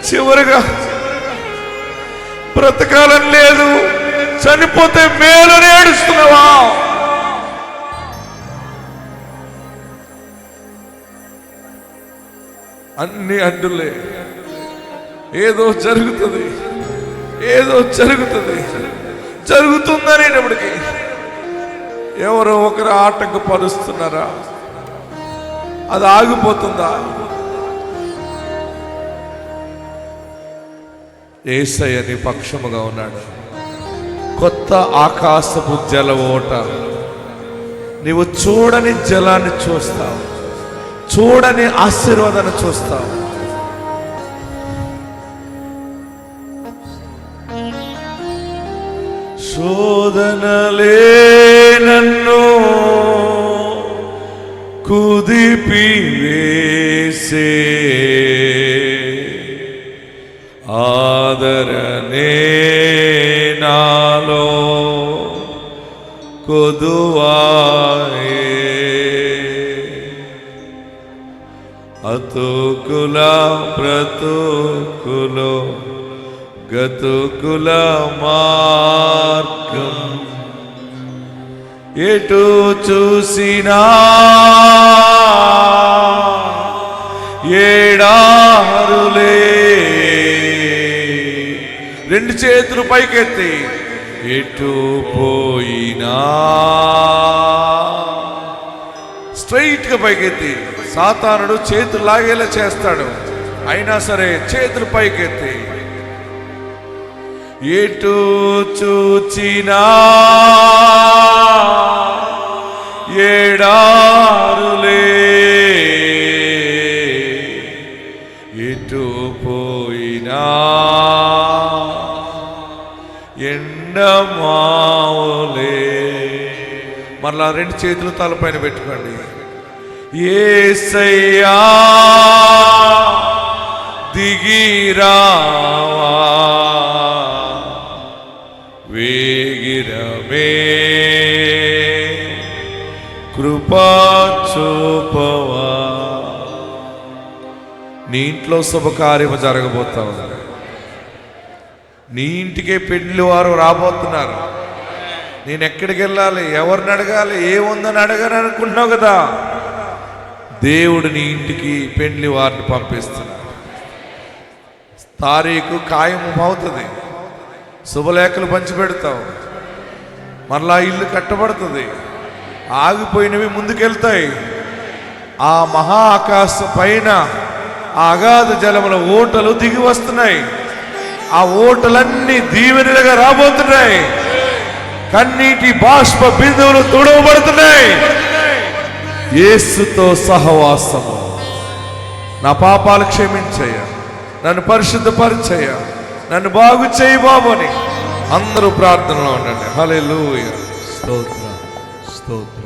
చివరిగా బ్రతకాలని లేదు, చనిపోతే మేలని ఏడుస్తున్నావా? అన్ని అడ్డులే. ఏదో జరుగుతుంది, ఏదో జరుగుతుంది, జరుగుతుందనేటప్పటికి ఎవరో ఒకరు ఆటంకపరుస్తున్నారా? అది ఆగిపోతుందా? యేసయ్య నీ పక్షముగా ఉన్నాడు. కొత్త ఆకాశపు జల ఓట, నీవు చూడని జలాన్ని చూస్తావు, చూడని ఆశీర్వాదాన్ని చూస్తావు. శోధనలే నన్ను కుదిపివేసే, ఆదరణే నాలో కొదువాయే, అతుకుల బ్రతుకులో గతుకుల మార్గం, ఎటు చూసినా ఏడారులే. రెండు చేతులు పైకెత్తి ఎటు పోయినా స్ట్రైట్ గా పైకెత్తి. సాతానుడు చేతులు లాగేలా చేస్తాడు, అయినా సరే చేతులు పైకెత్తి. ఎటు చూచినా ఏడారులే, ఎటు పోయినా ఎండమావులే. మరలా రెండు చేతులు తలపైన పెట్టుకోండి. యేసయ్యా దిగిరావా, వేగిరమే కృపా చూపవా. నీ ఇంట్లో శుభకార్యము జరగబోతా ఉంది. నీ ఇంటికే పెళ్లి వారు రాబోతున్నారు. నేను ఎక్కడికి వెళ్ళాలి, ఎవరిని అడగాలి, ఏముందని అడగని అనుకుంటున్నావు కదా, దేవుడు నీ ఇంటికి పెళ్లి వారిని పంపిస్తున్నాడు. తారీఖు ఖాయం అవుతుంది, శుభలేఖలు పంచిపెడతావు, మరలా ఇల్లు కట్టబడుతుంది, ఆగిపోయినవి ముందుకెళ్తాయి. ఆ మహా ఆకాశం పైన ఆ అగాధ జలముల ఓటలు దిగి వస్తున్నాయి. ఆ ఓటలన్నీ దీవెనలుగా రాబోతున్నాయి. కన్నీటి బాష్ప బిందువులు తుడవబడుతున్నాయి. యేసుతో సహవాసము. నా పాపాలు క్షమించయ్య, నన్ను పరిశుద్ధపరిచయ్య, నన్ను బాగు చేయి బాబు అని అందరూ ప్రార్థనలో ఉండండి. హల్లెలూయా. స్తోత్రం, స్తోత్రం.